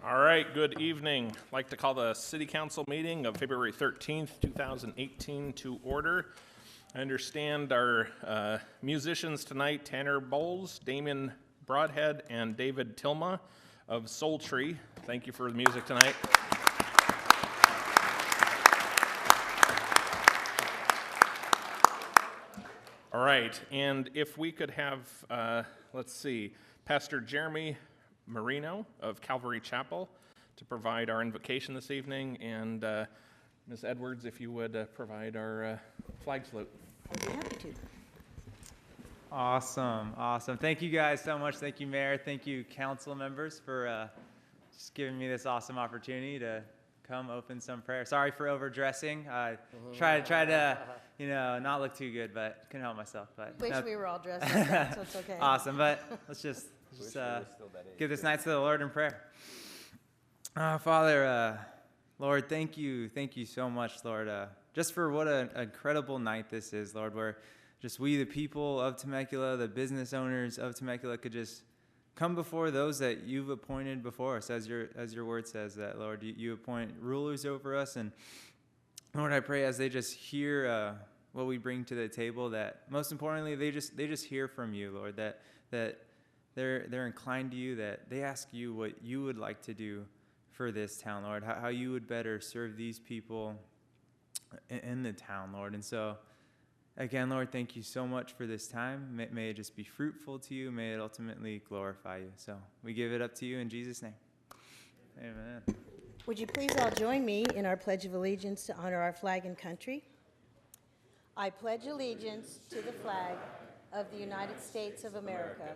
All right, good evening. I'd like to call the City Council meeting of February 13th, 2018 to order. I understand our musicians tonight, Tanner Bowles, Damien Broadhead, and David Tilma of Soul Tree. Thank you for the music tonight. All right, and if we could have, let's see, Pastor Jeremy Marino of Calvary Chapel to provide our invocation this evening, and Ms. Edwards, if you would provide our flag salute. I'd be happy to. Awesome. Thank you guys so much. Thank you, Mayor. Thank you, council members, for just giving me this awesome opportunity to come open some prayer. Sorry for overdressing. I try to, not look too good, but couldn't help myself. But Wish we were all dressed like that, so it's okay. Awesome, but let's just give this night to the Lord in prayer. Father, Lord, thank you so much, Lord, just for what an incredible night this is, Lord, where just we, the people of Temecula, the business owners of Temecula, could just come before those that you've appointed before us, as your word says that, Lord, you appoint rulers over us. And Lord, I pray as they just hear what we bring to the table, that most importantly, they just hear from you, Lord, that they're inclined to you, that they ask you what you would like to do for this town, Lord, how you would better serve these people in the town, Lord. And so, again, Lord, thank you so much for this time. May it just be fruitful to you. May it ultimately glorify you. So we give it up to you in Jesus' name. Amen. Would you please all join me in our Pledge of Allegiance to honor our flag and country? I pledge allegiance to the flag of the United States of America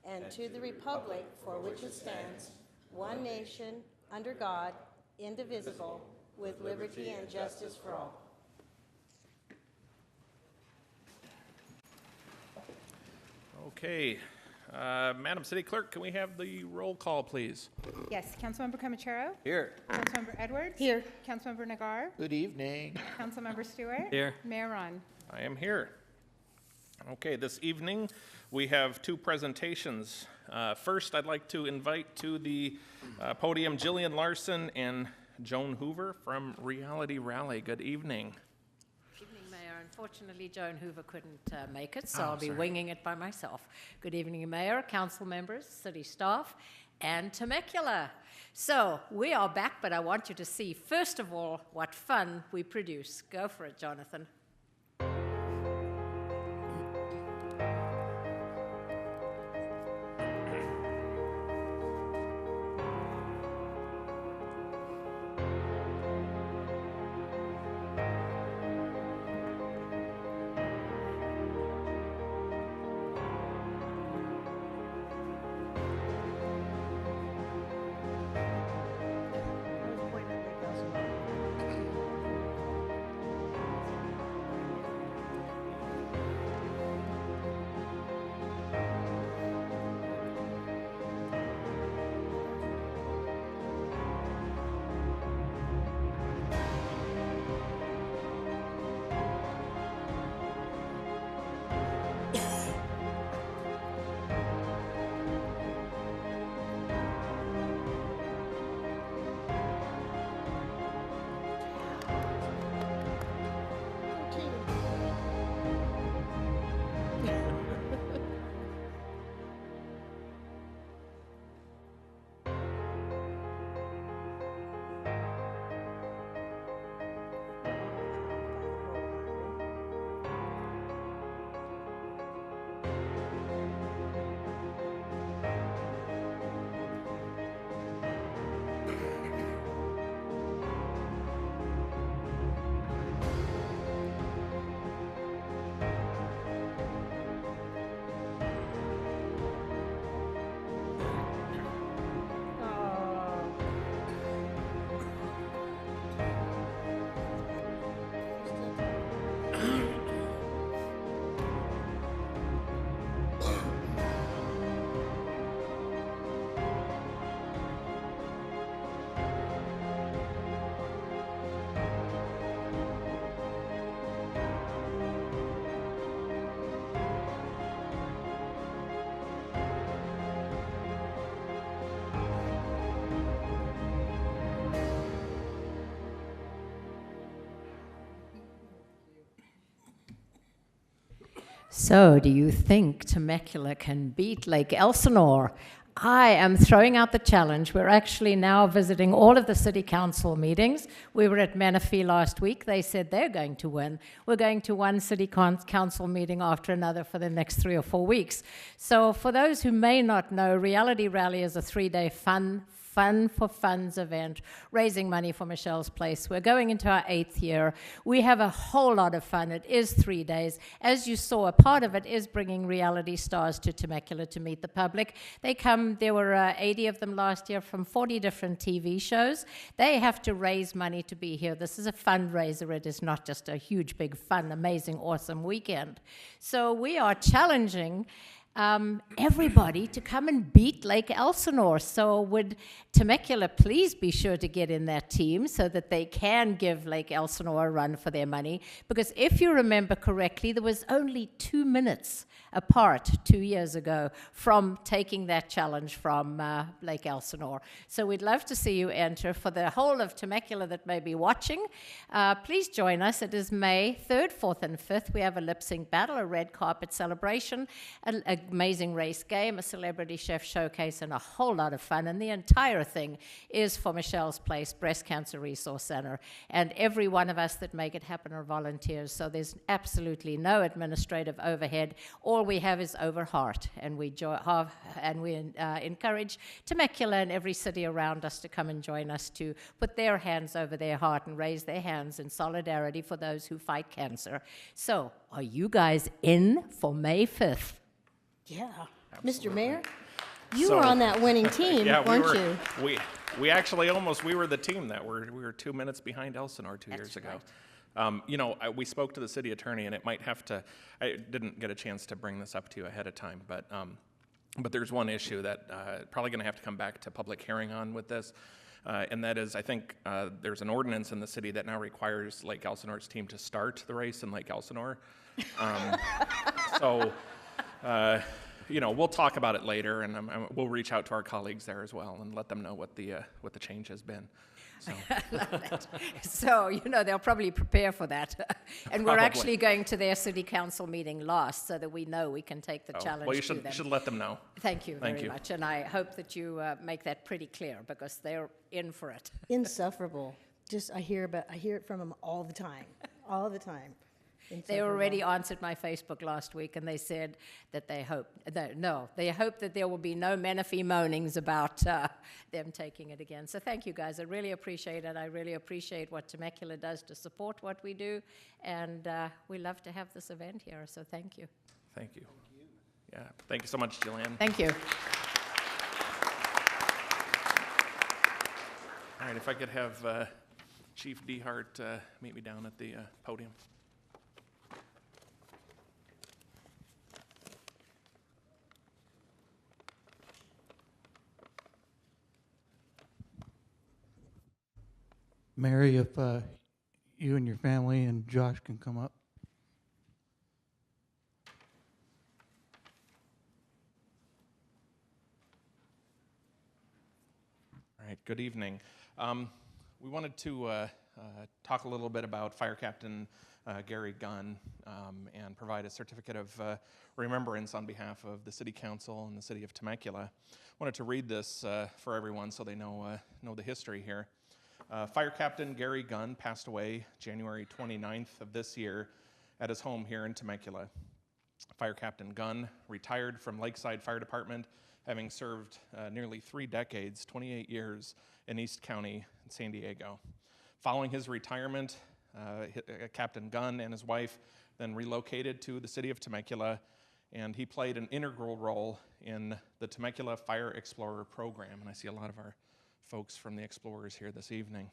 and to the republic for which it stands, one nation, under God, indivisible, with liberty and justice for all. Okay, Madam City Clerk, can we have the roll call, please? Yes, Councilmember Comachero. Here. Councilmember Edwards. Here. Councilmember Nagar. Good evening. Councilmember Stewart. Here. Mayor Ron. I am here. Okay, this evening we have two presentations. First, I'd like to invite to the podium Jillian Larson and Joan Hoover from Reality Rally. Good evening. Good evening, Mayor. Unfortunately, Joan Hoover couldn't make it, so I'll be winging it by myself. Good evening, Mayor, council members, city staff, and Temecula. So we are back, but I want you to see, first of all, what fun we produce. Go for it, Jonathan. So, do you think Temecula can beat Lake Elsinore? I am throwing out the challenge. We're actually now visiting all of the city council meetings. We were at Menifee last week. They said they're going to win. We're going to one city council meeting after another for the next 3 or 4 weeks. So for those who may not know, Reality Rally is a 3-day Fun for Funds event, raising money for Michelle's Place. We're going into our 8th year. We have a whole lot of fun. It is 3 days. As you saw, a part of it is bringing reality stars to Temecula to meet the public. They come, there were 80 of them last year from 40 different TV shows. They have to raise money to be here. This is a fundraiser. It is not just a huge, big, fun, amazing, awesome weekend. So we are challenging everybody to come and beat Lake Elsinore. So would Temecula please be sure to get in that team so that they can give Lake Elsinore a run for their money? Because if you remember correctly, there was only 2 minutes apart 2 years ago from taking that challenge from Lake Elsinore. So we'd love to see you enter. For the whole of Temecula that may be watching, please join us. It is May 3rd, 4th, and 5th. We have a lip sync battle, a red carpet celebration, an amazing race game, a celebrity chef showcase, and a whole lot of fun. And the entire thing is for Michelle's Place Breast Cancer Resource Center. And every one of us that make it happen are volunteers. So there's absolutely no administrative overhead. All we have is over heart, and we encourage Temecula and every city around us to come and join us to put their hands over their heart and raise their hands in solidarity for those who fight cancer. So, are you guys in for May 5th? Yeah. Mr. Mayor, you So- were on that winning team, Yeah, weren't you? we actually we were the team that we were 2 minutes behind Elsinore 2 years ago. right. We spoke to the city attorney, and it might have to. I didn't get a chance to bring this up to you ahead of time, but there's one issue that probably going to have to come back to public hearing on with this, and that is, I think there's an ordinance in the city that now requires Lake Elsinore's team to start the race in Lake Elsinore. So. We'll talk about it later, and we'll reach out to our colleagues there as well and let them know what the change has been. So, So, they'll probably prepare for that. And we're Probably. actually going to their city council meeting last so that we know we can take the challenge well, you to them. should let them know. Thank you Thank very you. much. And I hope that you make that pretty clear because they're in for it. Insufferable. I hear it from them all the time. All the time. They Insufferable. already answered my Facebook last week, and they said that they hope that there will be no Menifee moanings about them taking it again. So thank you, guys. I really appreciate it. I really appreciate what Temecula does to support what we do, and we love to have this event here, so thank you. Thank you. Yeah, thank you so much, Jillian. Thank you. All right, if I could have Chief Dehart meet me down at the podium. Mary, if you and your family and Josh can come up. All right, good evening. We wanted to talk a little bit about Fire Captain Gary Gunn and provide a certificate of remembrance on behalf of the City Council and the City of Temecula. Wanted to read this for everyone so they know the history here. Fire Captain Gary Gunn passed away January 29th of this year at his home here in Temecula. Fire Captain Gunn retired from Lakeside Fire Department, having served nearly 3 decades, 28 years in East County, San Diego. Following his retirement, Captain Gunn and his wife then relocated to the city of Temecula, and he played an integral role in the Temecula Fire Explorer program. And I see a lot of our folks from the Explorers here this evening.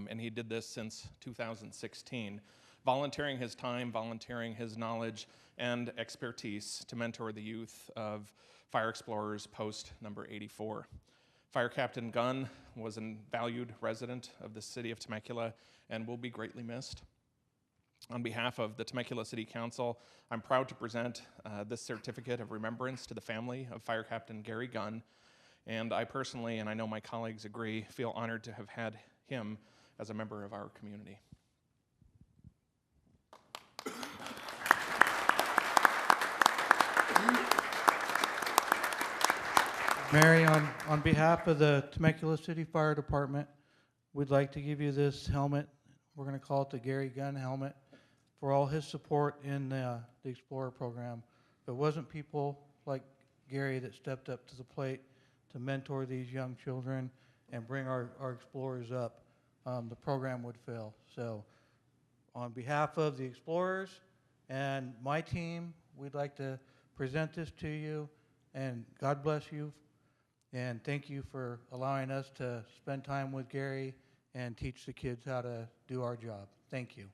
And he did this since 2016, volunteering his time, volunteering his knowledge and expertise to mentor the youth of Fire Explorers Post number 84. Fire Captain Gunn was a valued resident of the city of Temecula and will be greatly missed. On behalf of the Temecula City Council, I'm proud to present this certificate of remembrance to the family of Fire Captain Gary Gunn. And I personally, and I know my colleagues agree, feel honored to have had him as a member of our community. Mary, on behalf of the Temecula City Fire Department, we'd like to give you this helmet. We're going to call it the Gary Gunn helmet for all his support in the Explorer program. If it wasn't people like Gary that stepped up to the plate to mentor these young children and bring our Explorers up, the program would fail. So on behalf of the Explorers and my team, we'd like to present this to you, and God bless you. And thank you for allowing us to spend time with Gary and teach the kids how to do our job. Thank you.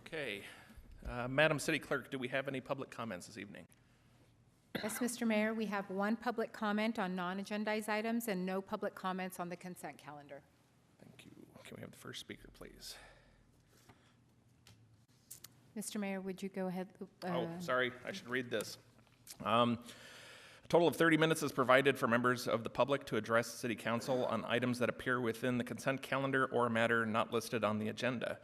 Okay. Madam City Clerk, do we have any public comments this evening? Yes, Mr. Mayor, we have one public comment on non-agendized items and no public comments on the consent calendar. Thank you. Can we have the first speaker, please? Mr. Mayor, would you go ahead? Oh, sorry, I should read this. A total of 30 minutes is provided for members of the public to address City Council on items that appear within the consent calendar or a matter not listed on the agenda.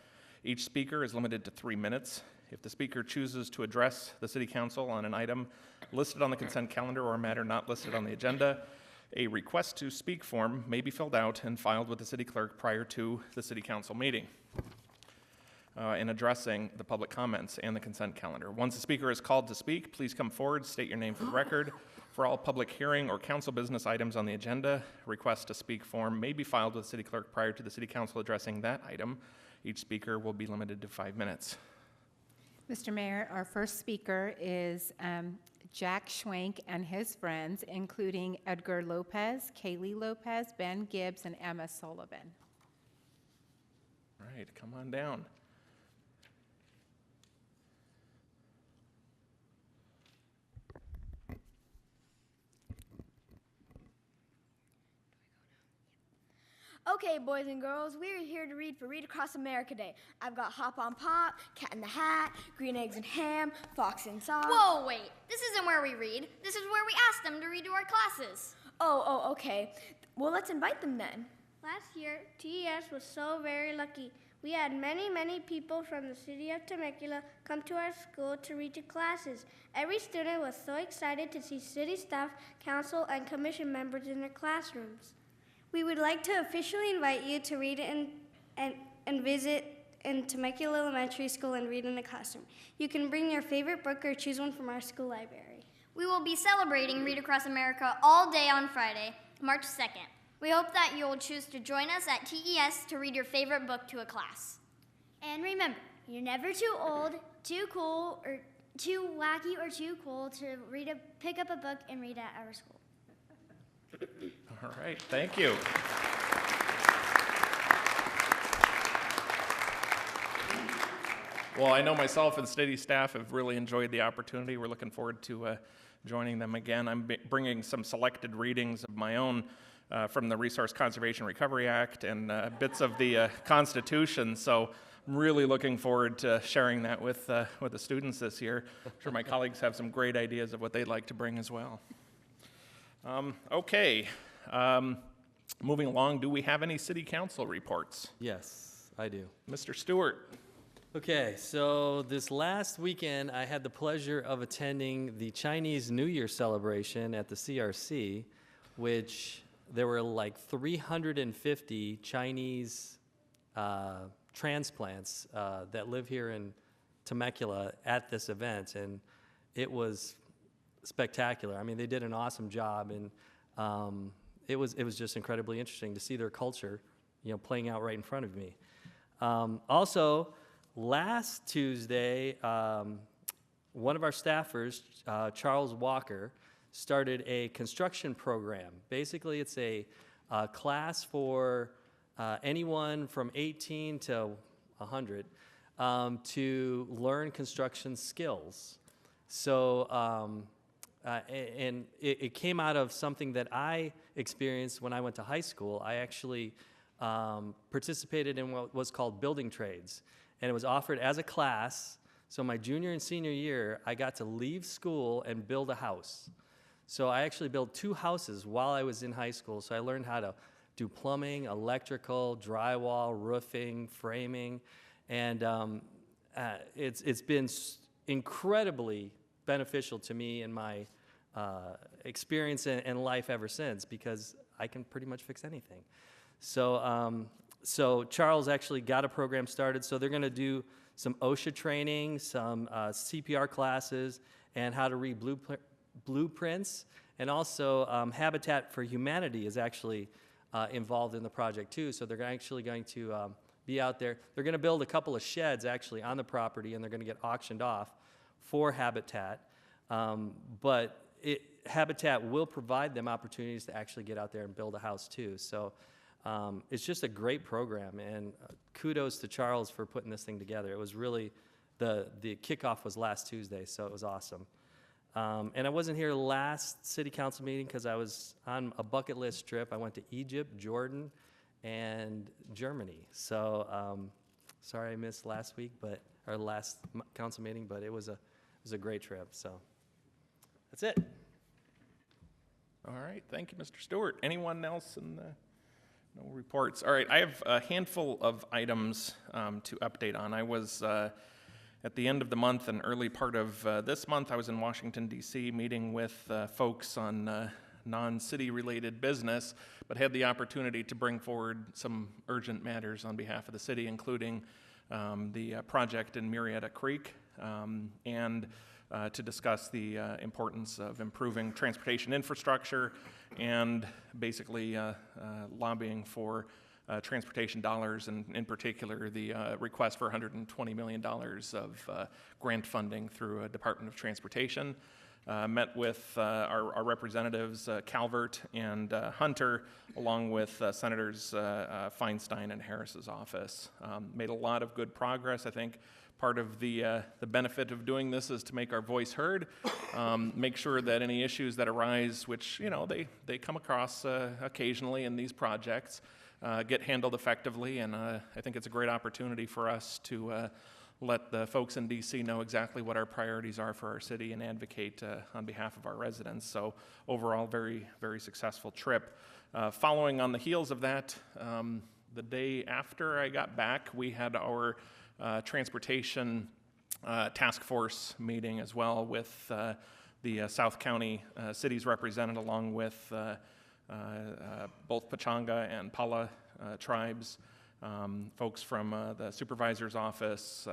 Each speaker is limited to 3 minutes. If the speaker chooses to address the City Council on an item listed on the consent calendar or a matter not listed on the agenda, a request to speak form may be filled out and filed with the City Clerk prior to the City Council meeting in addressing the public comments and the consent calendar. Once the speaker is called to speak, please come forward, state your name for the record. For all public hearing or council business items on the agenda, request to speak form may be filed with the City Clerk prior to the City Council addressing that item. Each speaker will be limited to 5 minutes. Mr. Mayor, our first speaker is Jack Schwank and his friends, including Edgar Lopez, Kaylee Lopez, Ben Gibbs, and Emma Sullivan. All right, come on down. Okay, boys and girls, we are here to read for Read Across America Day. I've got Hop on Pop, Cat in the Hat, Green Eggs and Ham, Fox and Socks. Whoa, wait. This isn't where we read. This is where we ask them to read to our classes. Oh, okay. Well, let's invite them then. Last year, TES was so very lucky. We had many people from the city of Temecula come to our school to read to classes. Every student was so excited to see city staff, council, and commission members in their classrooms. We would like to officially invite you to read and visit in Temecula Elementary School and read in the classroom. You can bring your favorite book or choose one from our school library. We will be celebrating Read Across America all day on Friday, March 2nd. We hope that you will choose to join us at TES to read your favorite book to a class. And remember, you're never too old, too cool, or too wacky or too cool to pick up a book and read at our school. All right, thank you. Well, I know myself and city staff have really enjoyed the opportunity. We're looking forward to joining them again. I'm bringing some selected readings of my own from the Resource Conservation Recovery Act and bits of the Constitution, so I'm really looking forward to sharing that with the students this year. I'm sure my colleagues have some great ideas of what they'd like to bring as well. Okay, moving along, do we have any city council reports? Yes, I do. Mr. Stewart. Okay, so this last weekend I had the pleasure of attending the Chinese New Year celebration at the CRC, which there were like 350 Chinese transplants that live here in Temecula at this event, and it was spectacular. I mean, they did an awesome job, and it was just incredibly interesting to see their culture, playing out right in front of me. Also, last Tuesday, one of our staffers, Charles Walker, started a construction program. Basically, it's a class for anyone from 18 to 100 to learn construction skills. So and it came out of something that I experienced when I went to high school. I actually participated in what was called building trades, and it was offered as a class. So my junior and senior year, I got to leave school and build a house. So I actually built 2 houses while I was in high school. So I learned how to do plumbing, electrical, drywall, roofing, framing, and it's been incredibly beneficial to me in my experience and life ever since, because I can pretty much fix anything. So Charles actually got a program started. So they're going to do some OSHA training, some CPR classes, and how to read blueprints. And also Habitat for Humanity is actually involved in the project too. So they're actually going to be out there. They're going to build a couple of sheds actually on the property, and they're going to get auctioned off for Habitat. But Habitat will provide them opportunities to actually get out there and build a house too. So it's just a great program, and kudos to Charles for putting this thing together. It was really, the kickoff was last Tuesday, so it was awesome. And I wasn't here last city council meeting because I was on a bucket list trip. I went to Egypt, Jordan, and Germany. So sorry I missed last week, or last council meeting, but it was a great trip. So that's it. All right, thank you, Mr. Stewart. Anyone else in the, no reports? All right, I have a handful of items to update on. I was at the end of the month and early part of this month, I was in Washington, D.C., meeting with folks on non-city related business, but had the opportunity to bring forward some urgent matters on behalf of the city, including the project in Murrieta Creek, and to discuss the importance of improving transportation infrastructure and basically lobbying for transportation dollars, and in particular the request for $120 million of grant funding through Department of Transportation. Met with our representatives Calvert and Hunter, along with Senators Feinstein and Harris's office. Made a lot of good progress. I think part of the benefit of doing this is to make our voice heard, make sure that any issues that arise, which they come across occasionally in these projects, get handled effectively. And I think it's a great opportunity for us to let the folks in D.C. know exactly what our priorities are for our city and advocate on behalf of our residents. So overall, very, very successful trip. Following on the heels of that, the day after I got back, we had our transportation task force meeting as well with the South County cities represented, along with both Pechanga and Pala tribes. Folks from the supervisor's office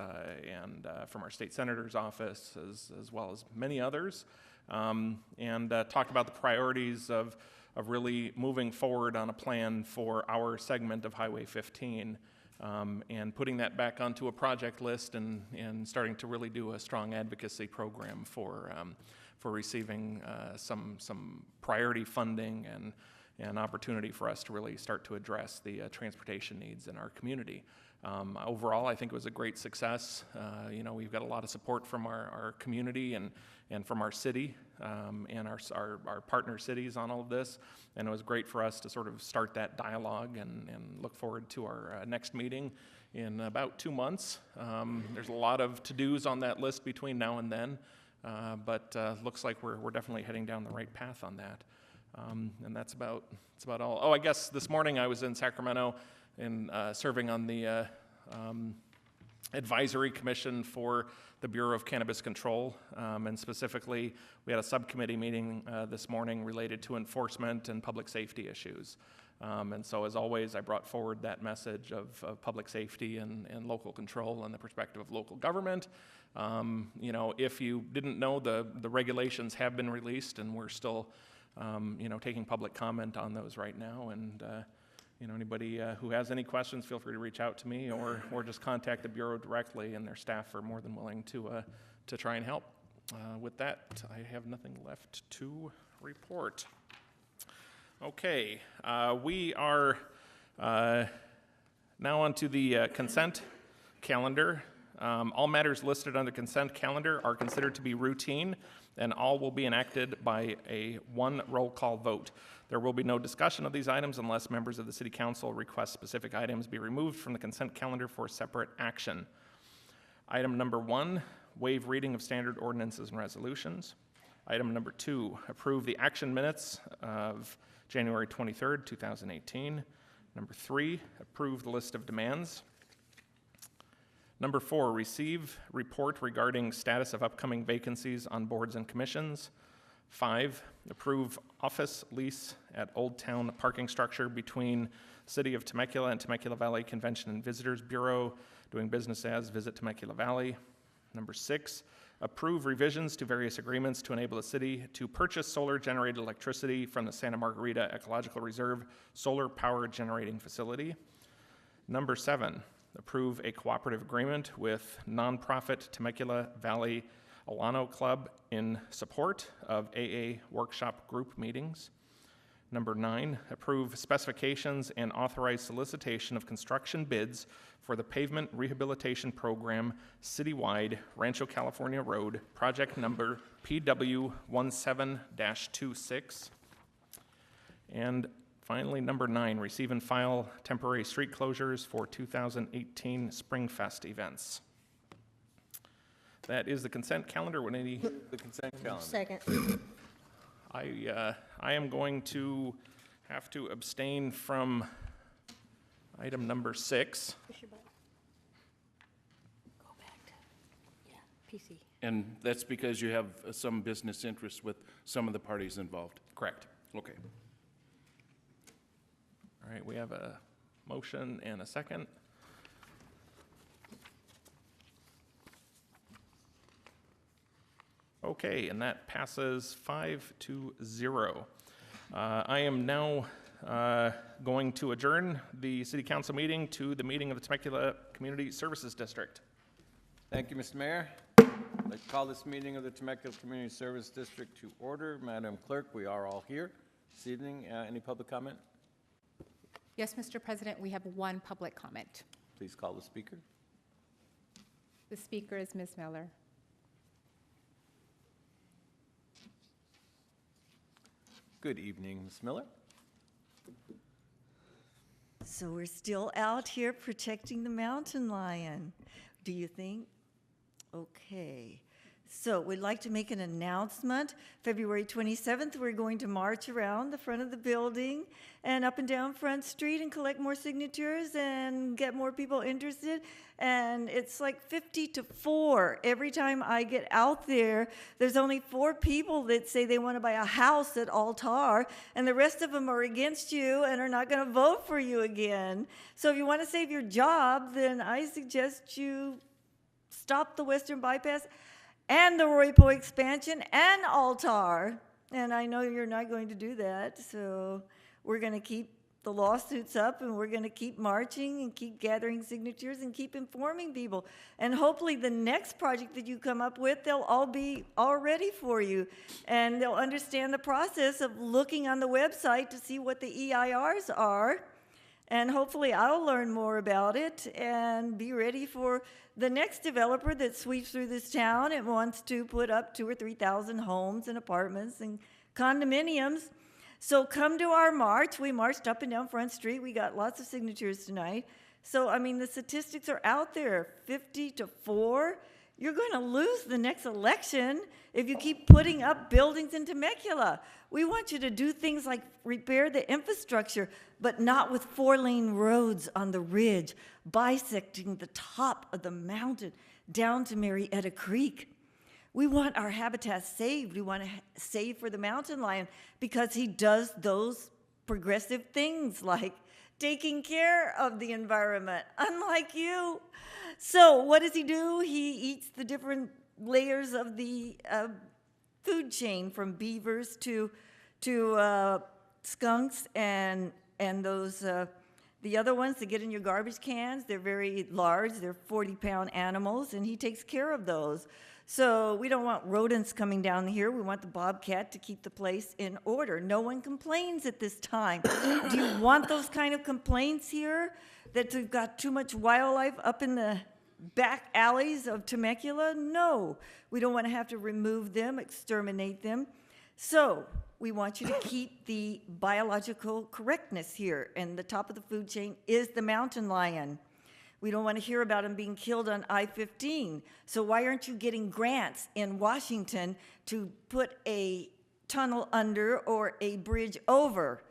and from our state senator's office, as well as many others, and talked about the priorities of really moving forward on a plan for our segment of Highway 15, and putting that back onto a project list and starting to really do a strong advocacy program for receiving some priority funding and an opportunity for us to really start to address the transportation needs in our community. Overall, I think it was a great success. We've got a lot of support from our community and from our city and our partner cities on all of this. And it was great for us to sort of start that dialogue and look forward to our next meeting in about 2 months. There's a lot of to-dos on that list between now and then, but looks like we're definitely heading down the right path on that. And that's about all. Oh, I guess this morning I was in Sacramento and serving on the advisory commission for the Bureau of Cannabis Control, and specifically we had a subcommittee meeting this morning related to enforcement and public safety issues. And so, as always, I brought forward that message of public safety and local control and the perspective of local government. If you didn't know, the regulations have been released, and we're still taking public comment on those right now. And anybody who has any questions, feel free to reach out to me or just contact the Bureau directly, and their staff are more than willing to try and help. With that, I have nothing left to report. Okay, we are now onto the consent calendar. All matters listed on the consent calendar are considered to be routine, and all will be enacted by a one roll call vote. There will be no discussion of these items unless members of the City Council request specific items be removed from the consent calendar for separate action. Item number 1, waive reading of standard ordinances and resolutions. Item number 2, approve the action minutes of January 23rd, 2018. Number 3, approve the list of demands. Number 4, receive report regarding status of upcoming vacancies on boards and commissions. 5, approve office lease at Old Town parking structure between City of Temecula and Temecula Valley Convention and Visitors Bureau, doing business as Visit Temecula Valley. Number 6, approve revisions to various agreements to enable the city to purchase solar-generated electricity from the Santa Margarita Ecological Reserve Solar Power Generating Facility. Number 7, approve a cooperative agreement with nonprofit Temecula Valley Alano Club in support of AA workshop group meetings. Number 9, approve specifications and authorize solicitation of construction bids for the pavement rehabilitation program citywide Rancho California Road, project number PW17-26. And finally, number 9, receive and file temporary street closures for 2018 Springfest events. That is the consent calendar. Would any The consent calendar. Second. I am going to have to abstain from item number 6. Push your button. Go back to, PC. And that's because you have some business interests with some of the parties involved. Correct. Okay. All right, we have a motion and a second. Okay, and that passes 5-0. I am now going to adjourn the City Council meeting to the meeting of the Temecula Community Services District. Thank you, Mr. Mayor. I'd like to call this meeting of the Temecula Community Service District to order. Madam Clerk, we are all here this evening. Any public comment? Yes, Mr. President, we have one public comment. Please call the speaker. The speaker is Ms. Miller. Good evening, Ms. Miller. So we're still out here protecting the mountain lion, do you think? Okay. So we'd like to make an announcement. February 27th, we're going to march around the front of the building and up and down Front Street and collect more signatures and get more people interested. And it's like 50-4. Every time I get out there, there's only 4 people that say they want to buy a house at Altar, and the rest of them are against you and are not going to vote for you again. So if you want to save your job, then I suggest you stop the Western Bypass and the Roypo expansion and Altar. And I know you're not going to do that, so we're going to keep the lawsuits up, and we're going to keep marching and keep gathering signatures and keep informing people. And hopefully the next project that you come up with, they'll all be all ready for you, and they'll understand the process of looking on the website to see what the EIRs are. And hopefully I'll learn more about it and be ready for the next developer that sweeps through this town and wants to put up 2,000 or 3,000 homes and apartments and condominiums. So come to our march. We marched up and down Front Street. We got lots of signatures tonight. So, I mean, the statistics are out there, 50-4. You're going to lose the next election if you keep putting up buildings in Temecula. We want you to do things like repair the infrastructure, but not with 4-lane roads on the ridge, bisecting the top of the mountain down to Marietta Creek. We want our habitat saved. We want to save for the mountain lion because he does those progressive things like taking care of the environment, unlike you. So what does he do? He eats the different layers of the food chain, from beavers to skunks and those the other ones that get in your garbage cans. They're very large. They're 40-pound animals, and he takes care of those. So we don't want rodents coming down here. We want the bobcat to keep the place in order. No one complains at this time. Do you want those kind of complaints here, that we've got too much wildlife up in the back alleys of Temecula? No, we don't want to have to remove them, exterminate them. So we want you to keep the biological correctness here, and the top of the food chain is the mountain lion. We don't want to hear about him being killed on I-15. So why aren't you getting grants in Washington to put a tunnel under or a bridge over,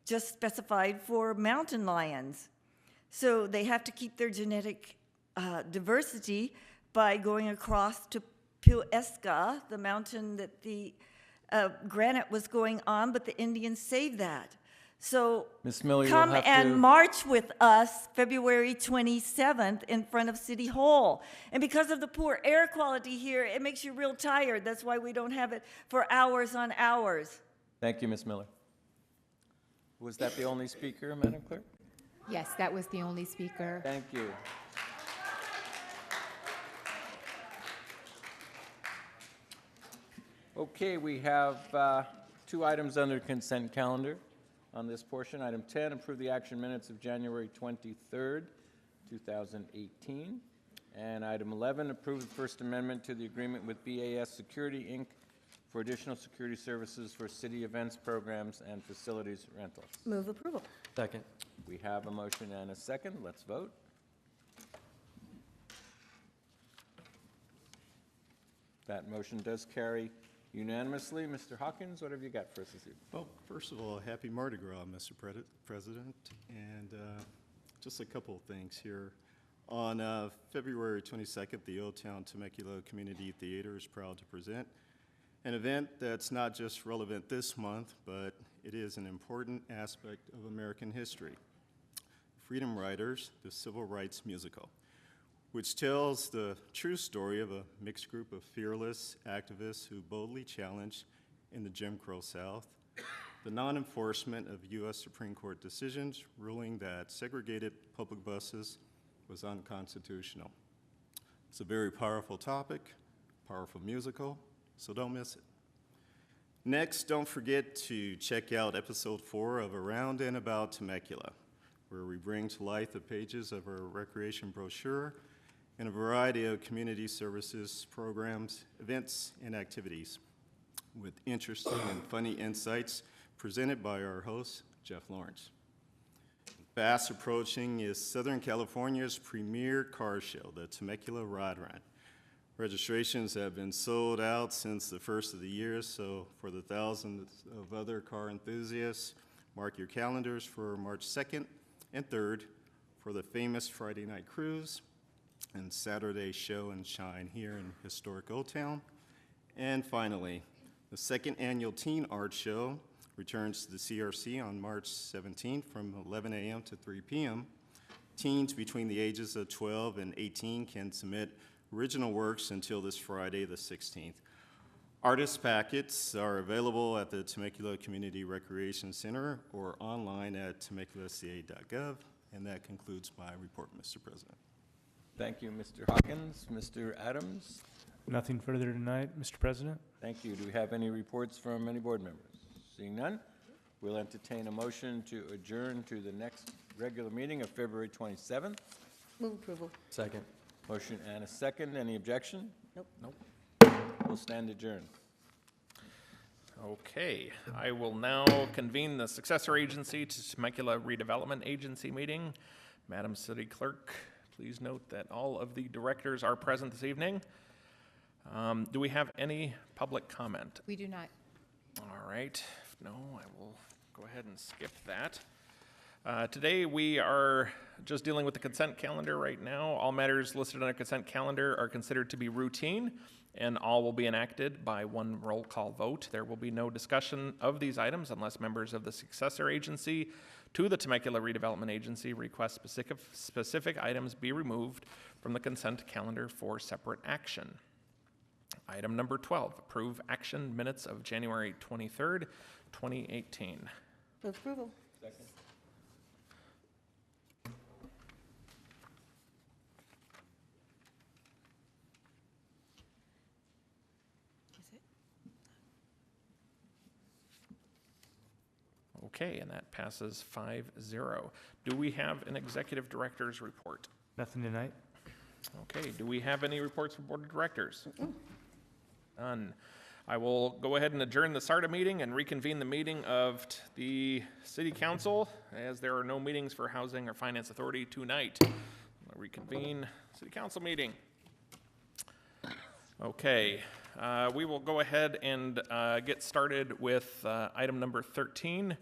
just specified for mountain lions? So they have to keep their genetic diversity by going across to Puesca, the mountain that the granite was going on, but the Indians saved that. So Ms. Miller, you'll come have and to- march with us February 27th in front of City Hall. And because of the poor air quality here, it makes you real tired. That's why we don't have it for hours on hours. Thank you, Ms. Miller. Was that the only speaker, Madam Clerk? Yes, that was the only speaker. Thank you. Okay, we have 2 items under consent calendar on this portion. Item 10, approve the action minutes of January 23rd, 2018. And item 11, approve the First Amendment to the agreement with BAS Security, Inc. for additional security services for city events, programs, and facilities rentals. Move approval. Second. We have a motion and a second. Let's vote. That motion does carry unanimously. Mr. Hawkins, what have you got for us this evening? Well, first of all, happy Mardi Gras, Mr. President, and just a couple of things here. On February 22nd, the Old Town Temecula Community Theater is proud to present an event that's not just relevant this month, but it is an important aspect of American history. Freedom Riders, the Civil Rights Musical, which tells the true story of a mixed group of fearless activists who boldly challenged in the Jim Crow South the non-enforcement of U.S. Supreme Court decisions ruling that segregated public buses was unconstitutional. It's a very powerful topic, powerful musical, so don't miss it. Next, don't forget to check out episode 4 of Around and About Temecula, where we bring to life the pages of our recreation brochure and a variety of community services, programs, events, and activities with interesting and funny insights presented by our host, Jeff Lawrence. Fast approaching is Southern California's premier car show, the Temecula Ride Run. Registrations have been sold out since the first of the year, so for the thousands of other car enthusiasts, mark your calendars for March 2nd and 3rd for the famous Friday night cruise and Saturday show and shine here in historic Old Town. And finally, the second annual Teen Art Show returns to the CRC on March 17th from 11 a.m. to 3 p.m. Teens between the ages of 12 and 18 can submit original works until this Friday, the 16th. Artist packets are available at the Temecula Community Recreation Center or online at temeculaca.gov. And that concludes my report, Mr. President. Thank you, Mr. Hawkins. Mr. Adams? Nothing further tonight, Mr. President. Thank you. Do we have any reports from any board members? Seeing none, we'll entertain a motion to adjourn to the next regular meeting of February 27th. Move approval. Second. Motion and a second. Any objection? Nope. Nope. We'll stand adjourned. Okay, I will now convene the successor agency to Temecula Redevelopment Agency meeting. Madam City Clerk, please note that all of the directors are present this evening. Do we have any public comment? We do not. All right, if no, I will go ahead and skip that. Today we are just dealing with the consent calendar right now. All matters listed on a consent calendar are considered to be routine, and all will be enacted by one roll call vote. There will be no discussion of these items unless members of the successor agency to the Temecula Redevelopment Agency request specific items be removed from the consent calendar for separate action. Item number 12, approve action minutes of January 23rd, 2018. Move approval. Second. Okay, and that passes 5-0. Do we have an executive director's report? Nothing tonight. Okay, do we have any reports from Board of Directors? None. I will go ahead and adjourn the SARTA meeting and reconvene the meeting of the City Council, as there are no meetings for Housing or Finance Authority tonight. I'll reconvene City Council meeting. Okay, we will go ahead and get started with item number 13.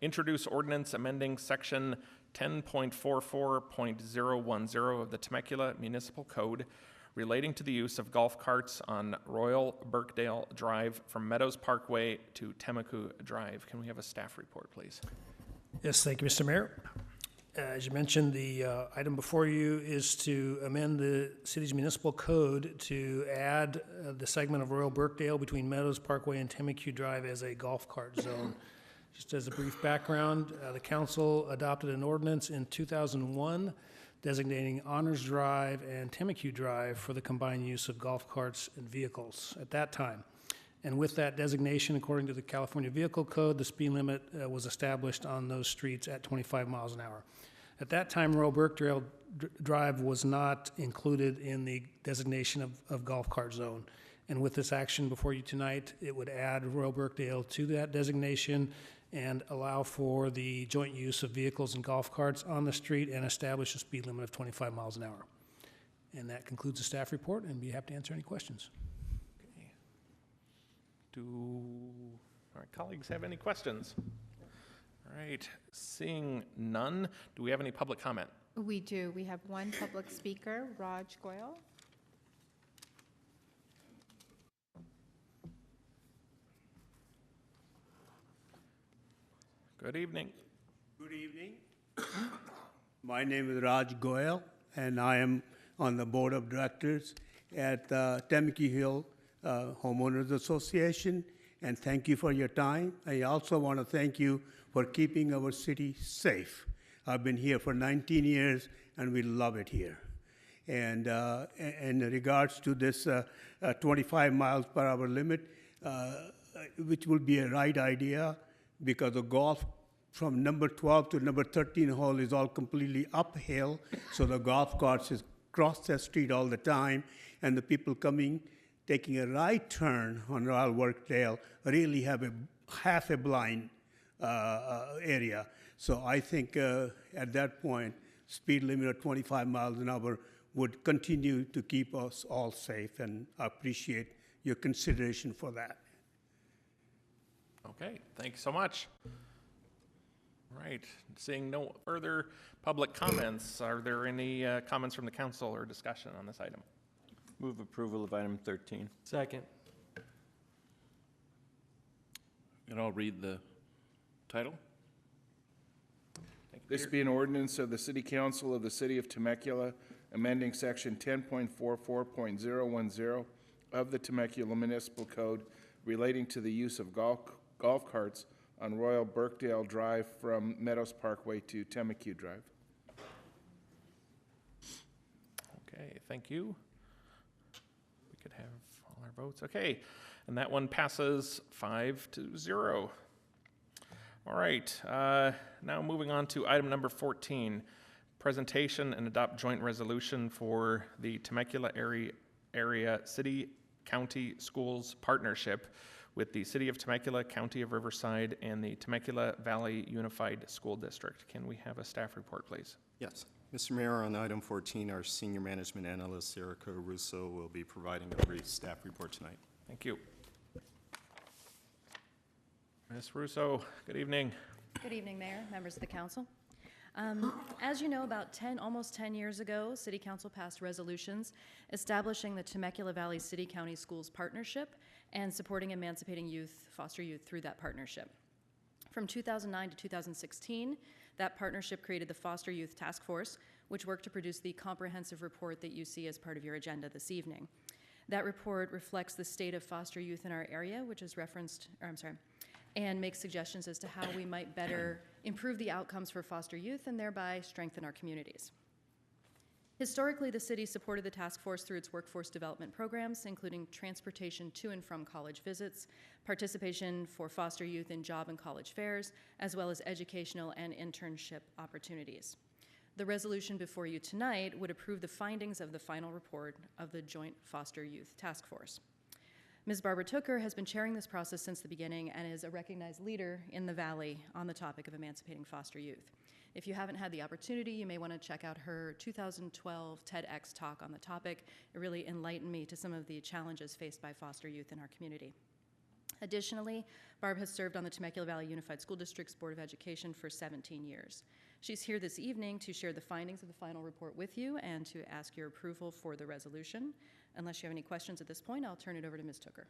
Introduce ordinance amending section 10.44.010 of the Temecula Municipal Code relating to the use of golf carts on Royal Birkdale Drive from Meadows Parkway to Temecula Drive. Can we have a staff report, please? Yes, thank you, Mr. Mayor. As you mentioned, the item before you is to amend the city's municipal code to add the segment of Royal Birkdale between Meadows Parkway and Temecula Drive as a golf cart zone. Just as a brief background, the council adopted an ordinance in 2001 designating Honors Drive and Temecula Drive for the combined use of golf carts and vehicles at that time. And with that designation, according to the California Vehicle Code, the speed limit was established on those streets at 25 miles an hour. At that time, Royal Birkdale Drive was not included in the designation of golf cart zone. And with this action before you tonight, it would add Royal Birkdale to that designation and allow for the joint use of vehicles and golf carts on the street and establish a speed limit of 25 miles an hour. And that concludes the staff report, and be happy to answer any questions. Okay. Do our colleagues have any questions? All right, seeing none, do we have any public comment? We do. We have one public speaker, Raj Goyal. Good evening. Good evening. My name is Raj Goyal, and I am on the board of directors at Temecula Hill Homeowners Association, and thank you for your time. I also want to thank you for keeping our city safe. I've been here for 19 years, and we love it here. And in regards to this 25 miles per hour limit, which will be a right idea, because the golf from number 12 to number 13 hole is all completely uphill, so the golf carts is cross the street all the time, and the people coming, taking a right turn on Royal Birkdale really have a half a blind area. So I think at that point, speed limit of 25 miles an hour would continue to keep us all safe, and I appreciate your consideration for that. Okay, thanks so much. All right, seeing no further public comments, are there any comments from the council or discussion on this item? Move approval of item 13. Second. And I'll read the title. This be an ordinance of the City Council of the City of Temecula, amending section 10.44.010 of the Temecula Municipal Code relating to the use of golf carts on Royal Birkdale Drive from Meadows Parkway to Temecula Drive. Okay, thank you. We could have all our votes. Okay, and that one passes 5-0. All right, now moving on to item number 14, presentation and adopt joint resolution for the Temecula area City County Schools Partnership with the City of Temecula, County of Riverside, and the Temecula Valley Unified School District. Can we have a staff report, please? Yes. Mr. Mayor, on item 14, our Senior Management Analyst, Erica Russo, will be providing a brief staff report tonight. Thank you. Ms. Russo, good evening. Good evening, Mayor, members of the council. As you know, about almost 10 years ago, City Council passed resolutions establishing the Temecula Valley City County Schools Partnership and supporting emancipating youth, foster youth through that partnership. From 2009 to 2016, that partnership created the Foster Youth Task Force, which worked to produce the comprehensive report that you see as part of your agenda this evening. That report reflects the state of foster youth in our area, which is referenced, and makes suggestions as to how we might better improve the outcomes for foster youth and thereby strengthen our communities. Historically, the city supported the task force through its workforce development programs, including transportation to and from college visits, participation for foster youth in job and college fairs, as well as educational and internship opportunities. The resolution before you tonight would approve the findings of the final report of the Joint Foster Youth Task Force. Ms. Barbara Tooker has been chairing this process since the beginning and is a recognized leader in the Valley on the topic of emancipating foster youth. If you haven't had the opportunity, you may want to check out her 2012 TEDx talk on the topic. It really enlightened me to some of the challenges faced by foster youth in our community. Additionally, Barb has served on the Temecula Valley Unified School District's Board of Education for 17 years. She's here this evening to share the findings of the final report with you and to ask your approval for the resolution. Unless you have any questions at this point, I'll turn it over to Ms. Tooker.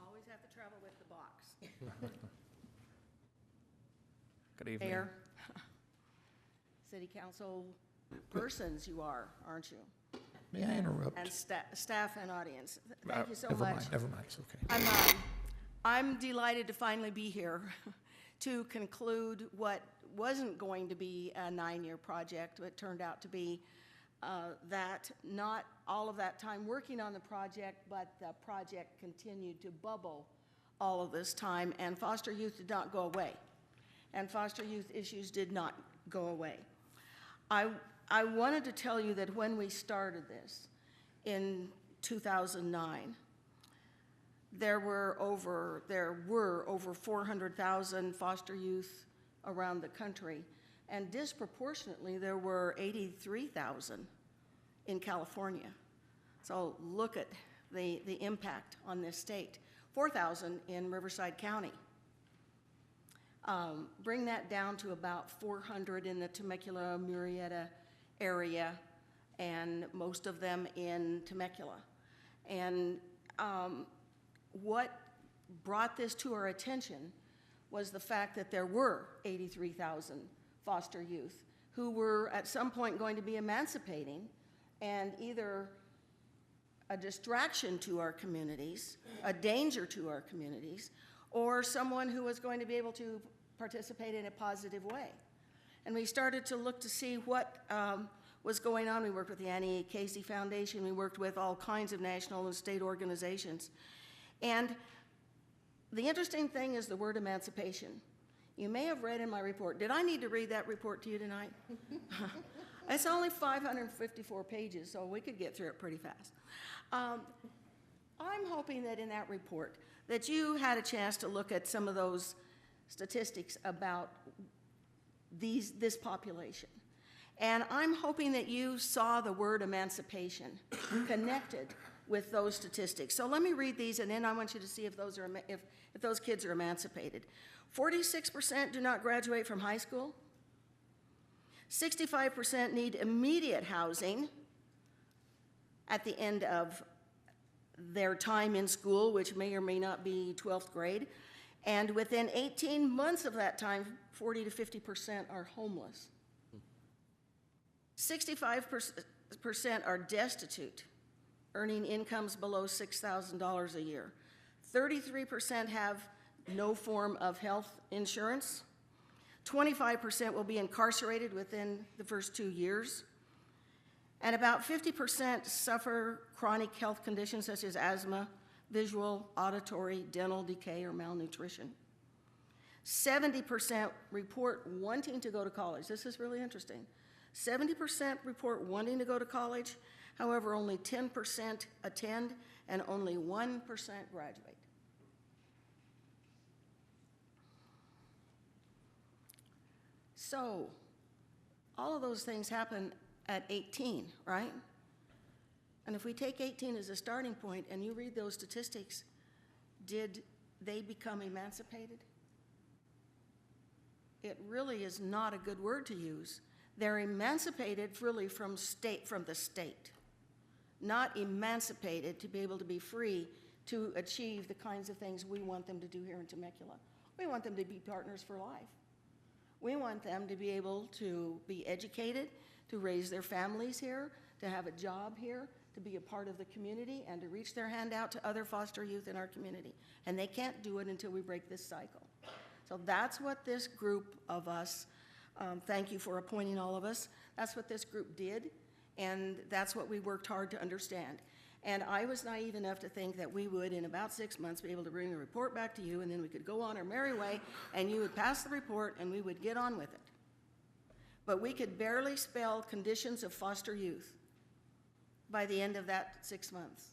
Always have to travel with the box. Good evening. Mayor, city council persons you are, aren't you? May I interrupt? And staff and audience. Thank you so Never much. mind, never mind, it's okay. I'm delighted to finally be here to conclude what wasn't going to be a 9-year project, but turned out to be that not all of that time working on the project, but the project continued to bubble all of this time, and foster youth did not go away. And foster youth issues did not go away. I wanted to tell you that when we started this in 2009, there were over 400,000 foster youth around the country, and disproportionately there were 83,000 in California. So look at the impact on this state. 4,000 in Riverside County. Bring that down to about 400 in the Temecula, Murrieta area, and most of them in Temecula. And what brought this to our attention was the fact that there were 83,000 foster youth who were at some point going to be emancipating, and either a distraction to our communities, a danger to our communities, or someone who was going to be able to participate in a positive way. And we started to look to see what was going on. We worked with the Annie Casey Foundation. We worked with all kinds of national and state organizations. And the interesting thing is the word emancipation. You may have read in my report. Did I need to read that report to you tonight? It's only 554 pages, so we could get through it pretty fast. I'm hoping that in that report that you had a chance to look at some of those statistics about this population. And I'm hoping that you saw the word emancipation connected with those statistics. So let me read these, and then I want you to see if those kids are emancipated. 46% do not graduate from high school. 65% need immediate housing at the end of their time in school, which may or may not be 12th grade. And within 18 months of that time, 40 to 50% are homeless. 65% are destitute, earning incomes below $6,000 a year. 33% have no form of health insurance. 25% will be incarcerated within the first 2 years. And about 50% suffer chronic health conditions such as asthma, visual, auditory, dental decay, or malnutrition. 70% report wanting to go to college. This is really interesting. 70% report wanting to go to college. However, only 10% attend and only 1% graduate. So, all of those things happen at 18, right? And if we take 18 as a starting point and you read those statistics, did they become emancipated? It really is not a good word to use. They're emancipated really from the state, not emancipated to be able to be free to achieve the kinds of things we want them to do here in Temecula. We want them to be partners for life. We want them to be able to be educated, to raise their families here, to have a job here, to be a part of the community, and to reach their hand out to other foster youth in our community. And they can't do it until we break this cycle. So that's what this group of us, thank you for appointing all of us, that's what this group did, and that's what we worked hard to understand. And I was naive enough to think that we would, in about 6 months, be able to bring a report back to you, and then we could go on our merry way, and you would pass the report, and we would get on with it. But we could barely spell conditions of foster youth by the end of that 6 months.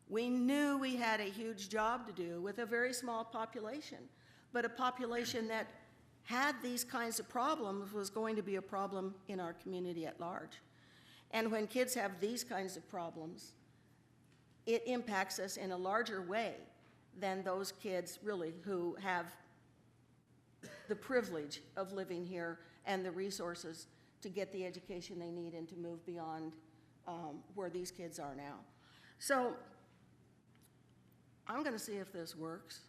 We knew we had a huge job to do with a very small population, but a population that had these kinds of problems was going to be a problem in our community at large. And when kids have these kinds of problems, it impacts us in a larger way than those kids really who have the privilege of living here and the resources to get the education they need and to move beyond where these kids are now. So I'm going to see if this works.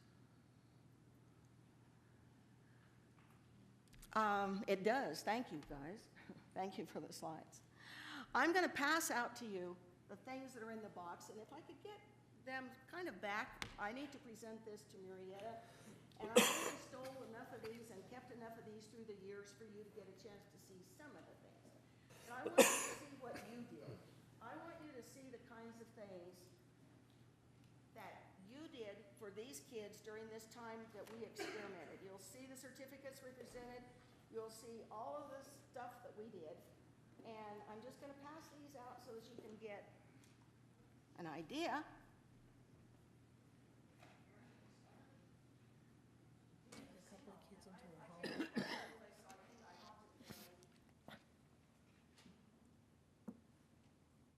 It does. Thank you, guys. Thank you for the slides. I'm going to pass out to you the things that are in the box, and if I could get them kind of back, I need to present this to Murrieta, and I really stole enough of these and kept enough of these through the years for you to get a chance to see some of the things. But I want you to see what you did. I want you to see the kinds of things that you did for these kids during this time that we experimented. You'll see the certificates represented. You'll see all of the stuff that we did. And I'm just going to pass these out so that you can get an idea.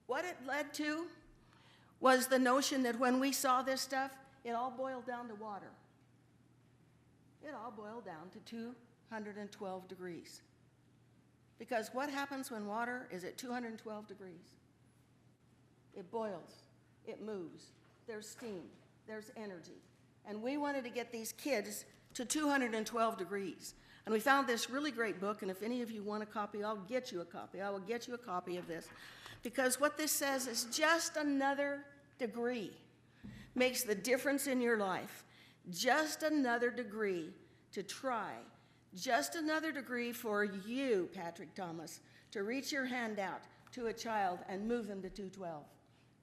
What it led to was the notion that when we saw this stuff, it all boiled down to water. It all boiled down to 212 degrees. Because what happens when water is at 212 degrees? It boils, it moves, there's steam, there's energy. And we wanted to get these kids to 212 degrees. And we found this really great book, and if any of you want a copy, I'll get you a copy. I will get you a copy of this. Because what this says is just another degree makes the difference in your life. Just another degree to try. Just another degree for you, Patrick Thomas, to reach your hand out to a child and move them to 212.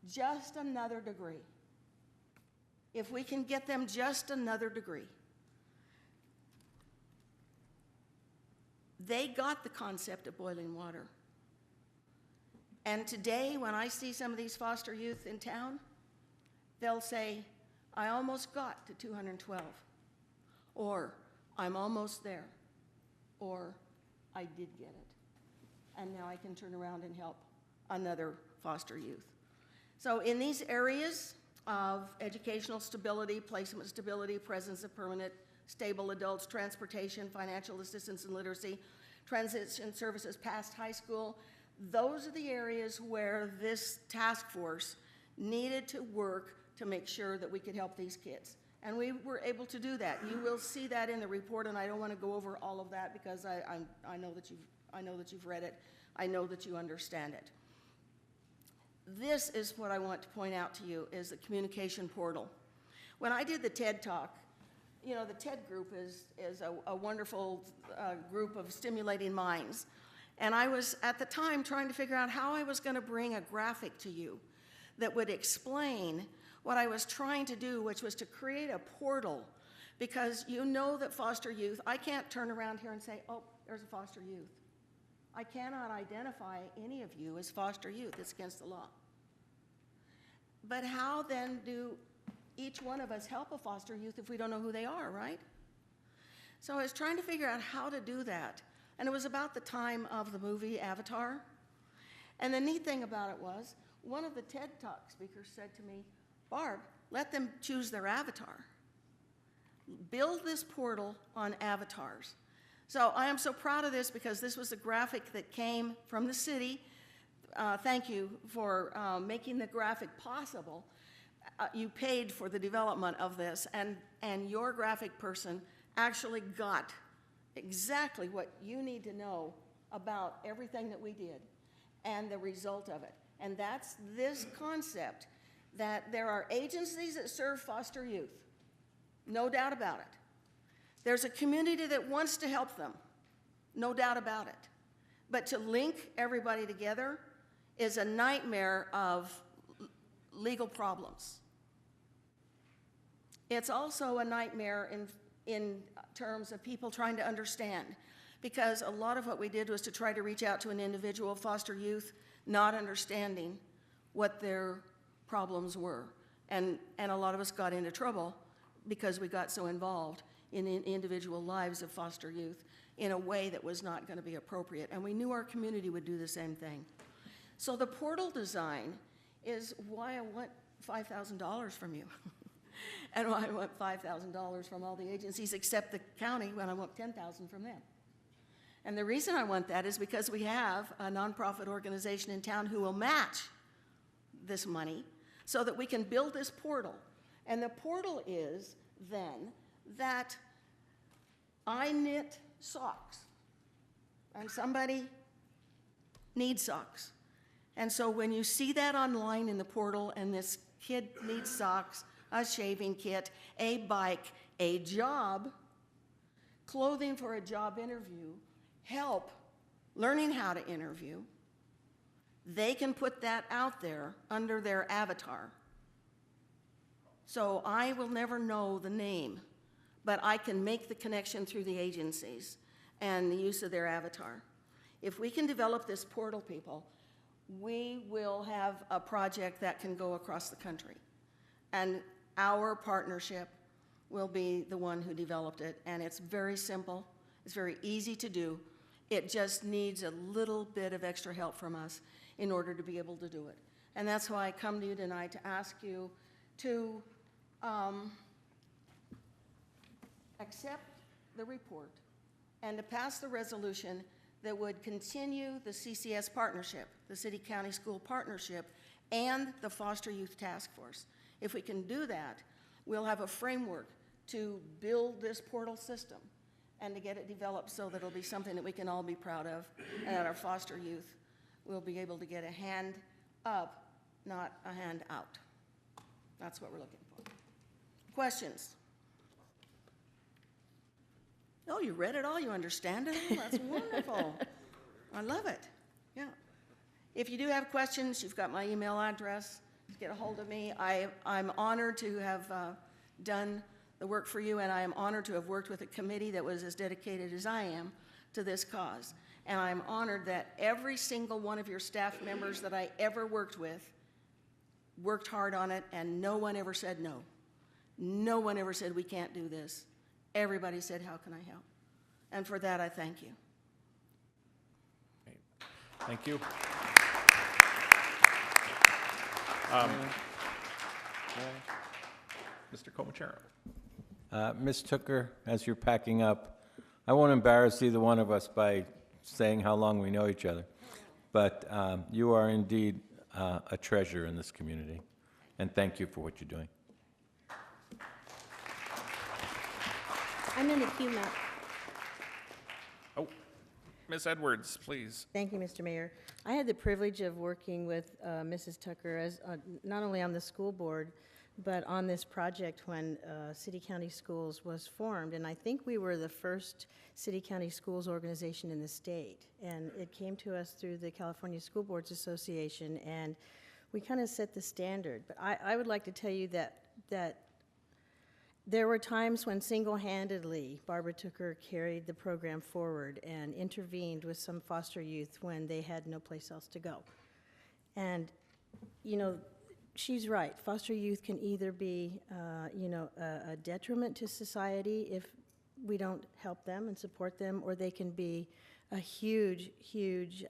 Just another degree. If we can get them just another degree. They got the concept of boiling water. And today, when I see some of these foster youth in town, they'll say, I almost got to 212, or I'm almost there, or I did get it. And now I can turn around and help another foster youth. So in these areas of educational stability, placement stability, presence of permanent, stable adults, transportation, financial assistance and literacy, transition services past high school, those are the areas where this task force needed to work to make sure that we could help these kids. And we were able to do that. You will see that in the report, and I don't want to go over all of that because I know that you've read it. I know that you understand it. This is what I want to point out to you is the communication portal. When I did the TED Talk, you know, the TED group is a wonderful group of stimulating minds. And I was, at the time, trying to figure out how I was going to bring a graphic to you that would explain what I was trying to do, which was to create a portal. Because you know that foster youth, I can't turn around here and say, oh, there's a foster youth. I cannot identify any of you as foster youth. It's against the law. But how then do each one of us help a foster youth if we don't know who they are, right? So I was trying to figure out how to do that. And it was about the time of the movie Avatar. And the neat thing about it was, one of the TED Talk speakers said to me, Barb, let them choose their avatar. Build this portal on avatars. So I am so proud of this because this was a graphic that came from the city. Thank you for making the graphic possible. You paid for the development of this, and your graphic person actually got exactly what you need to know about everything that we did and the result of it. And that's this concept that there are agencies that serve foster youth, no doubt about it. There's a community that wants to help them, no doubt about it. But to link everybody together is a nightmare of legal problems. It's also a nightmare in terms of people trying to understand, because a lot of what we did was to try to reach out to an individual foster youth, not understanding what their problems were. And a lot of us got into trouble because we got so involved in the individual lives of foster youth in a way that was not going to be appropriate. And we knew our community would do the same thing. So the portal design is why I want $5,000 from you. And why I want $5,000 from all the agencies except the county, when I want $10,000 from them. And the reason I want that is because we have a nonprofit organization in town who will match this money so that we can build this portal. And the portal is then that I knit socks, and somebody needs socks. And so when you see that online in the portal, and this kid needs socks, a shaving kit, a bike, a job, clothing for a job interview, help, learning how to interview, they can put that out there under their avatar. So I will never know the name, but I can make the connection through the agencies and the use of their avatar. If we can develop this portal, people, we will have a project that can go across the country. And our partnership will be the one who developed it. And it's very simple. It's very easy to do. It just needs a little bit of extra help from us in order to be able to do it. And that's why I come to you tonight to ask you to accept the report and to pass the resolution that would continue the CCS partnership, the City County School Partnership, and the Foster Youth Task Force. If we can do that, we'll have a framework to build this portal system and to get it developed so that it'll be something that we can all be proud of, and that our foster youth will be able to get a hand up, not a hand out. That's what we're looking for. Questions? Oh, you read it all, you understand it all? That's wonderful. I love it, yeah. If you do have questions, you've got my email address. Get a hold of me. I'm honored to have done the work for you, and I am honored to have worked with a committee that was as dedicated as I am to this cause. And I'm honored that every single one of your staff members that I ever worked with worked hard on it, and no one ever said no. No one ever said, we can't do this. Everybody said, how can I help? And for that, I thank you. Thank you. Mr. Comachero. Ms. Tooker, as you're packing up, I won't embarrass either one of us by saying how long we know each other, but you are indeed a treasure in this community, and thank you for what you're doing. I'm in the queue now. Oh, Ms. Edwards, please. Thank you, Mr. Mayor. I had the privilege of working with Mrs. Tucker as not only on the school board, but on this project when City County Schools was formed. And I think we were the first City County Schools organization in the state. And it came to us through the California School Boards Association, and we kind of set the standard. But I would like to tell you that there were times when single-handedly Barbara Tooker carried the program forward and intervened with some foster youth when they had no place else to go. And, you know, she's right. Foster youth can either be, a detriment to society if we don't help them and support them, or they can be a huge, huge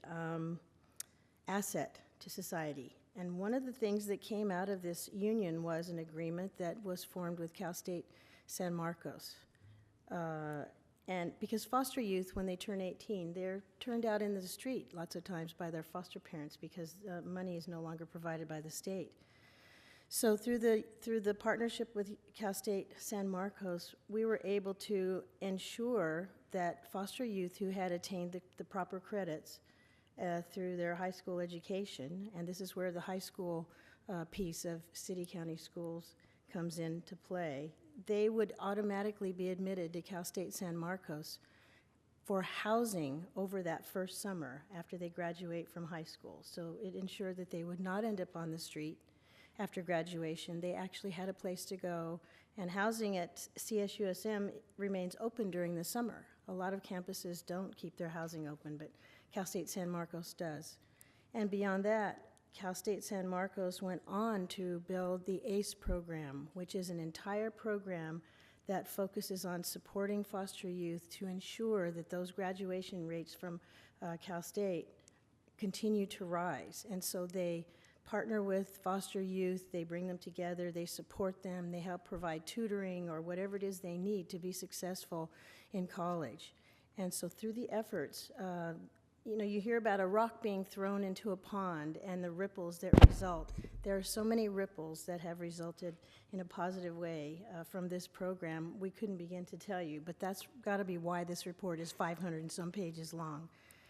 asset to society. And one of the things that came out of this union was an agreement that was formed with Cal State San Marcos. And because foster youth, when they turn 18, they're turned out into the street lots of times by their foster parents because money is no longer provided by the state. So through the partnership with Cal State San Marcos, we were able to ensure that foster youth who had attained the proper credits through their high school education, and this is where the high school piece of City County Schools comes into play, they would automatically be admitted to Cal State San Marcos for housing over that first summer after they graduate from high school. So it ensured that they would not end up on the street after graduation. They actually had a place to go, and housing at CSUSM remains open during the summer. A lot of campuses don't keep their housing open, but Cal State San Marcos does. And beyond that, Cal State San Marcos went on to build the ACE program, which is an entire program that focuses on supporting foster youth to ensure that those graduation rates from Cal State continue to rise. And so they partner with foster youth, they bring them together, they support them, they help provide tutoring or whatever it is they need to be successful in college. And so through the efforts, you know, you hear about a rock being thrown into a pond and the ripples that result. There are so many ripples that have resulted in a positive way from this program. We couldn't begin to tell you, but that's got to be why this report is 500 and some pages long,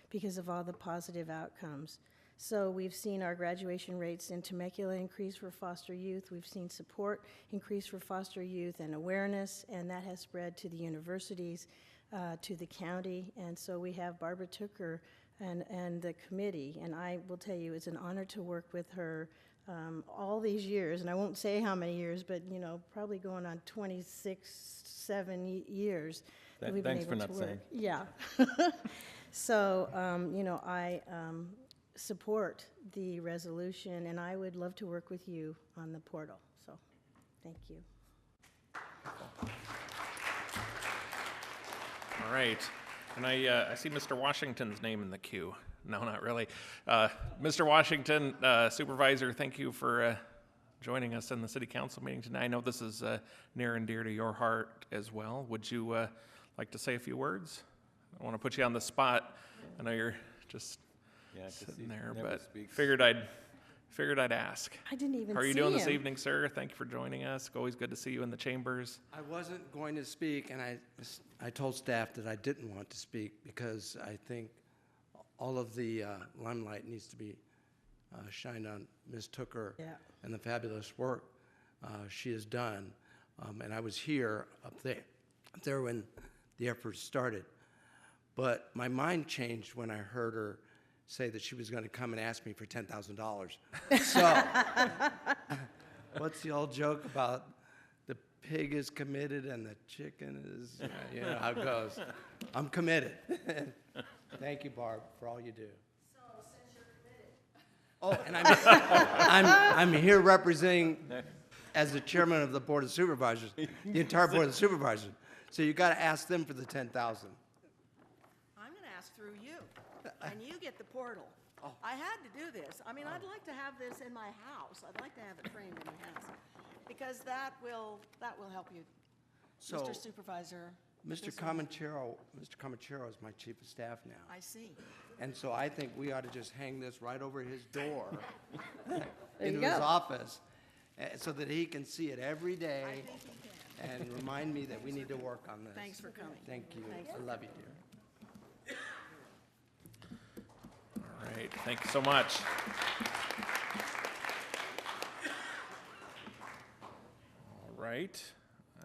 because of all the positive outcomes. So we've seen our graduation rates in Temecula increase for foster youth. We've seen support increase for foster youth and awareness, and that has spread to the universities, to the county. And so we have Barbara Tooker and the committee, and I will tell you, it's an honor to work with her all these years, and I won't say how many years, but you know, probably going on 27 years that we've been Thanks able for to not work. saying. Yeah. So, you know, I support the resolution, and I would love to work with you on the portal. So, thank you. All right. And I see Mr. Washington's name in the queue. No, not really. Mr. Washington, Supervisor, thank you for joining us in the City Council meeting tonight. I know this is near and dear to your heart as well. Would you like to say a few words? I don't want to put you on the spot. I know you're just sitting there, but figured I'd ask. I didn't even see him. How are you doing this evening, sir? Thank you for joining us. Always good to see you in the chambers. I wasn't going to speak, and I told staff that I didn't want to speak because I think all of the limelight needs to be shined on Ms. Tooker and the fabulous work she has done. And I was here up there when the effort started. But my mind changed when I heard her say that she was going to come and ask me for $10,000. So, what's the old joke about the pig is committed and the chicken is, you know how it goes. I'm committed. Thank you, Barb, for all you do. So, since you're committed. Oh, and I'm here representing, as the chairman of the Board of Supervisors, the entire Board of Supervisors. So you got to ask them for the $10,000. I'm going to ask through you, and you get the portal. I had to do this. I mean, I'd like to have this in my house. I'd like to have it framed in my house, because that will help you, So, Mr. Supervisor. Mr. Comachero is my chief of staff now. I see. And so I think we ought to just hang this right over his door you into go. his office so that he can see it every day and remind me that we need to work on this. Thanks for coming. Thank you. Thanks. I love you, dear. All right. Thank you so much. All right.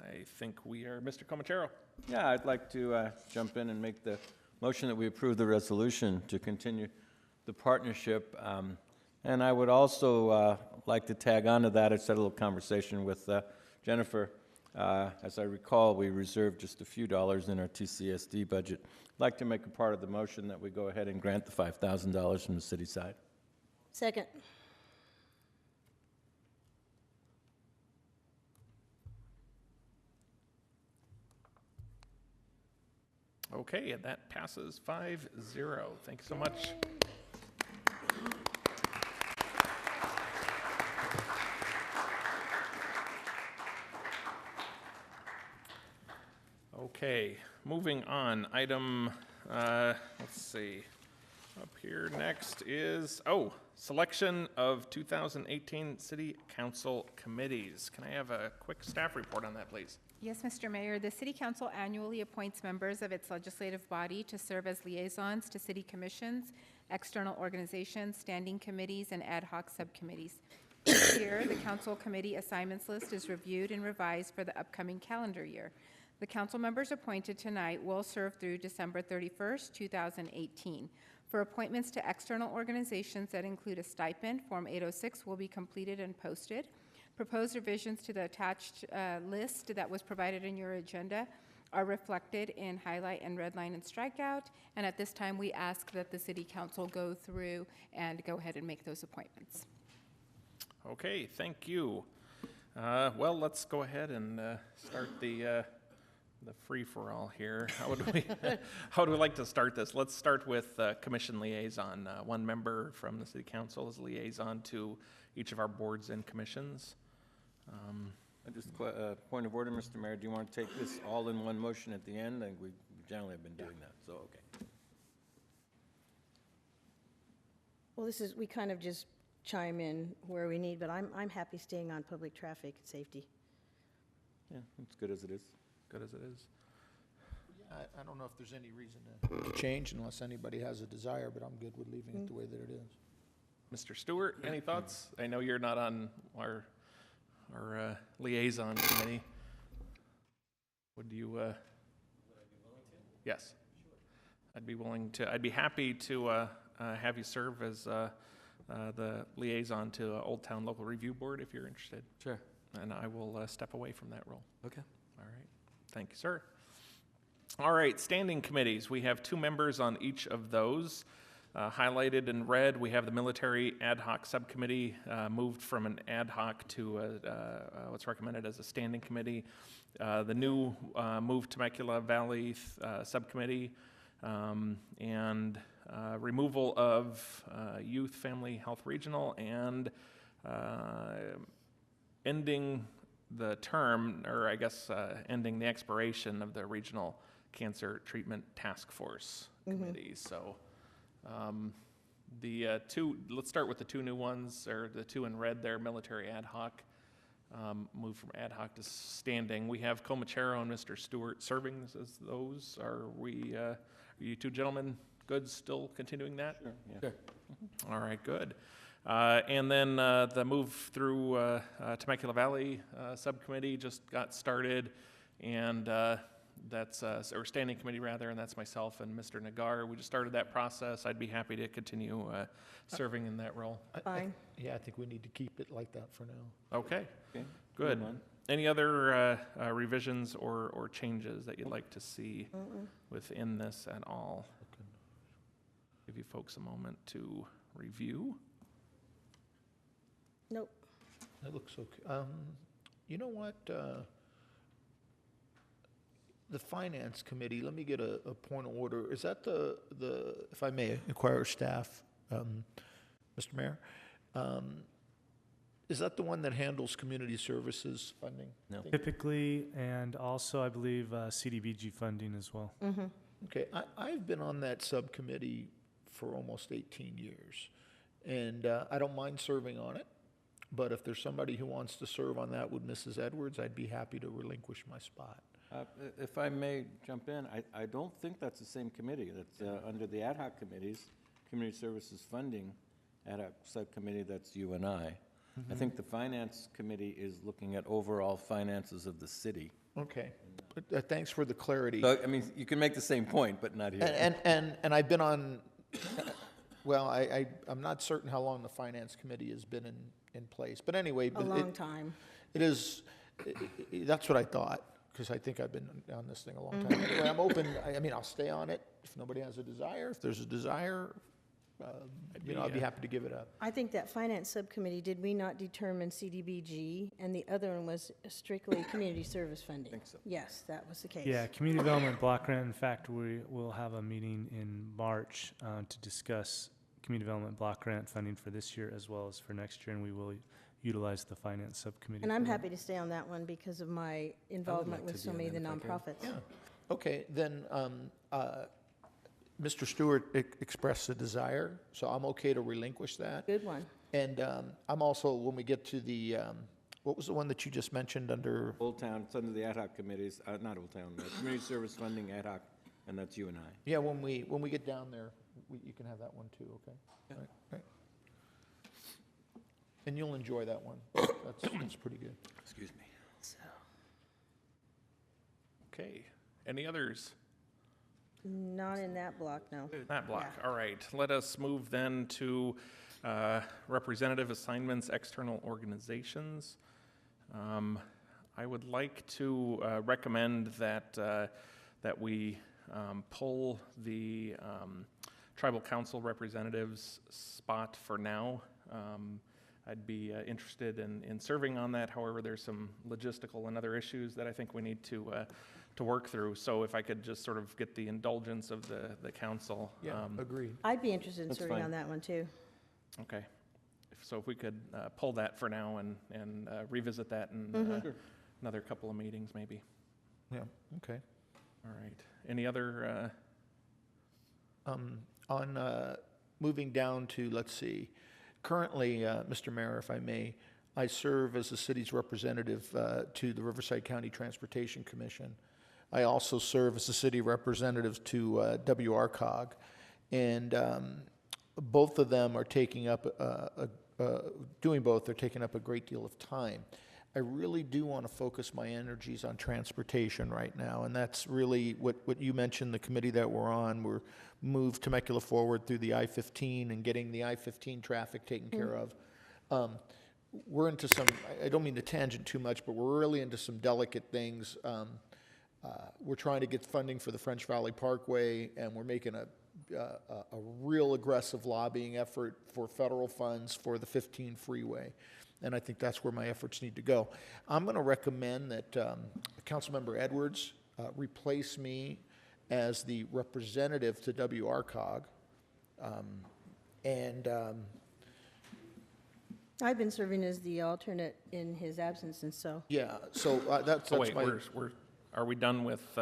I think we are Mr. Comachero. Yeah, I'd like to jump in and make the motion that we approve the resolution to continue the partnership. And I would also like to tag on to that. I just had a little conversation with Jennifer. As I recall, we reserved just a few dollars in our TCSD budget. I'd like to make a part of the motion that we go ahead and grant the $5,000 from the city side. Second. Okay, and that passes 5-0. Thank you so much. Okay, moving on. Item, let's see. Up here next is, selection of 2018 City Council committees. Can I have a quick staff report on that, please? Yes, Mr. Mayor, the City Council annually appoints members of its legislative body to serve as liaisons to city commissions, external organizations, standing committees, and ad hoc subcommittees. Each year, the council committee assignments list is reviewed and revised for the upcoming calendar year. The council members appointed tonight will serve through December 31st, 2018. For appointments to external organizations that include a stipend, Form 806 will be completed and posted. Proposed revisions to the attached list that was provided in your agenda are reflected in highlight and red line and strikeout. And at this time, we ask that the City Council go through and go ahead and make those appointments. Okay, thank you. Well, let's go ahead and start the free-for-all here. How would we like to start this? Let's start with commission liaison. One member from the City Council is liaison to each of our boards and commissions. Just a point of order, Mr. Mayor. Do you want to take this all in one motion at the end? And we generally have been doing that, so okay. Well, we kind of just chime in where we need, but I'm happy staying on public traffic and safety. Yeah, it's good as it is. Good as it is. Yeah, I don't know if there's any reason to change unless anybody has a desire, but I'm good with leaving it the way that it is. Mr. Stewart, any thoughts? I know you're not on our liaison committee. Would you? Would I be willing to? Yes. Sure. I'd be happy to have you serve as the liaison to Old Town Local Review Board if you're interested. Sure. And I will step away from that role. Okay. All right. Thank you, sir. All right, standing committees. We have 2 members on each of those. Highlighted in red, we have the Military Ad Hoc Subcommittee, moved from an ad hoc to what's recommended as a standing committee. The new moved Temecula Valley Subcommittee, and removal of Youth Family Health Regional, and ending the term, or I guess ending the expiration of the Regional Cancer Treatment Task Force Committee. So let's start with the 2 new ones, or the 2 in red there, Military Ad Hoc, moved from ad hoc to standing. We have Comachero and Mr. Stewart serving as those. Are you 2 gentlemen good still continuing that? Sure, yeah. Sure. All right, good. And then the move through Temecula Valley Subcommittee just got started, and that's, or standing committee rather, and that's myself and Mr. Nagar. We just started that process. I'd be happy to continue serving in that role. Fine. Yeah, I think we need to keep it like that for now. Okay, Okay. good. Move on. Any other revisions or changes that you'd like to see within this at all? Give you folks a moment to review. Nope. That looks okay. You know what? The Finance Committee, let me get a point of order. Is that the if I may inquire staff, Mr. Mayor, is that the one that handles community services funding? No. Typically, and also I believe CDBG funding as well. Okay, I've been on that subcommittee for almost 18 years, and I don't mind serving on it, but if there's somebody who wants to serve on that with Mrs. Edwards, I'd be happy to relinquish my spot. If I may jump in, I don't think that's the same committee. That's under the ad hoc committees, Community Services Funding ad hoc subcommittee, that's you and I. I think the Finance Committee is looking at overall finances of the city. Okay, but, thanks for the clarity. So, I mean, you can make the same point, but not here. And I've been on, well, I'm not certain how long the Finance Committee has been in place, but anyway. A long time. It is, that's what I thought, because I think I've been on this thing a long time. Anyway, I'm open, I mean, I'll stay on it if nobody has a desire. If there's a desire, I'd be happy to give it up. I think that finance subcommittee, did we not determine CDBG, and the other one was strictly community service funding? I think so. Yes, that was the case. Yeah, community development block grant. In fact, we will have a meeting in March to discuss community development block grant funding for this year as well as for next year, and we will utilize the finance subcommittee. And I'm for that. happy to stay on that one because of my involvement with so many of the nonprofits. Yeah. Okay, then Mr. Stewart expressed a desire, so I'm okay to relinquish that. Good one. And I'm also, when we get to the, what was the one that you just mentioned under? Old Town, it's under the ad hoc committees, not Old Town, Community Service Funding ad hoc, and that's you and I. Yeah, when we get down there, you can have that one too, okay? Yeah. Right. And you'll enjoy that one. That's pretty good. Excuse me. Okay. Any others? Not in that block, no. That block, all right. Let us move then to representative assignments, external organizations. I would like to recommend that we pull the tribal council representatives spot for now. I'd be interested in serving on that. However, there's some logistical and other issues that I think we need to work through. So if I could just sort of get the indulgence of the council. Yeah, agreed. I'd be interested in That's serving fine. on that one, too. Okay. So if we could pull that for now and revisit that in Mhm. another couple of meetings, maybe. Yeah, okay. All right. Any other? Moving down to, let's see, currently, Mr. Mayor, if I may, I serve as the city's representative to the Riverside County Transportation Commission. I also serve as the city representative to WRCOG, and both of them are taking up, doing both, they're taking up a great deal of time. I really do want to focus my energies on transportation right now, and that's really what you mentioned, the committee that we're on. We're moved Temecula forward through the I-15 and getting the I-15 traffic taken care of. We're into some, I don't mean to tangent too much, but we're really into some delicate things. We're trying to get funding for the French Valley Parkway, and we're making a real aggressive lobbying effort for federal funds for the 15 freeway. And I think that's where my efforts need to go. I'm going to recommend that Councilmember Edwards replace me as the representative to WRCOG. I've been serving as the alternate in his absence, and so. Yeah, so that's Oh, wait, my... are we done with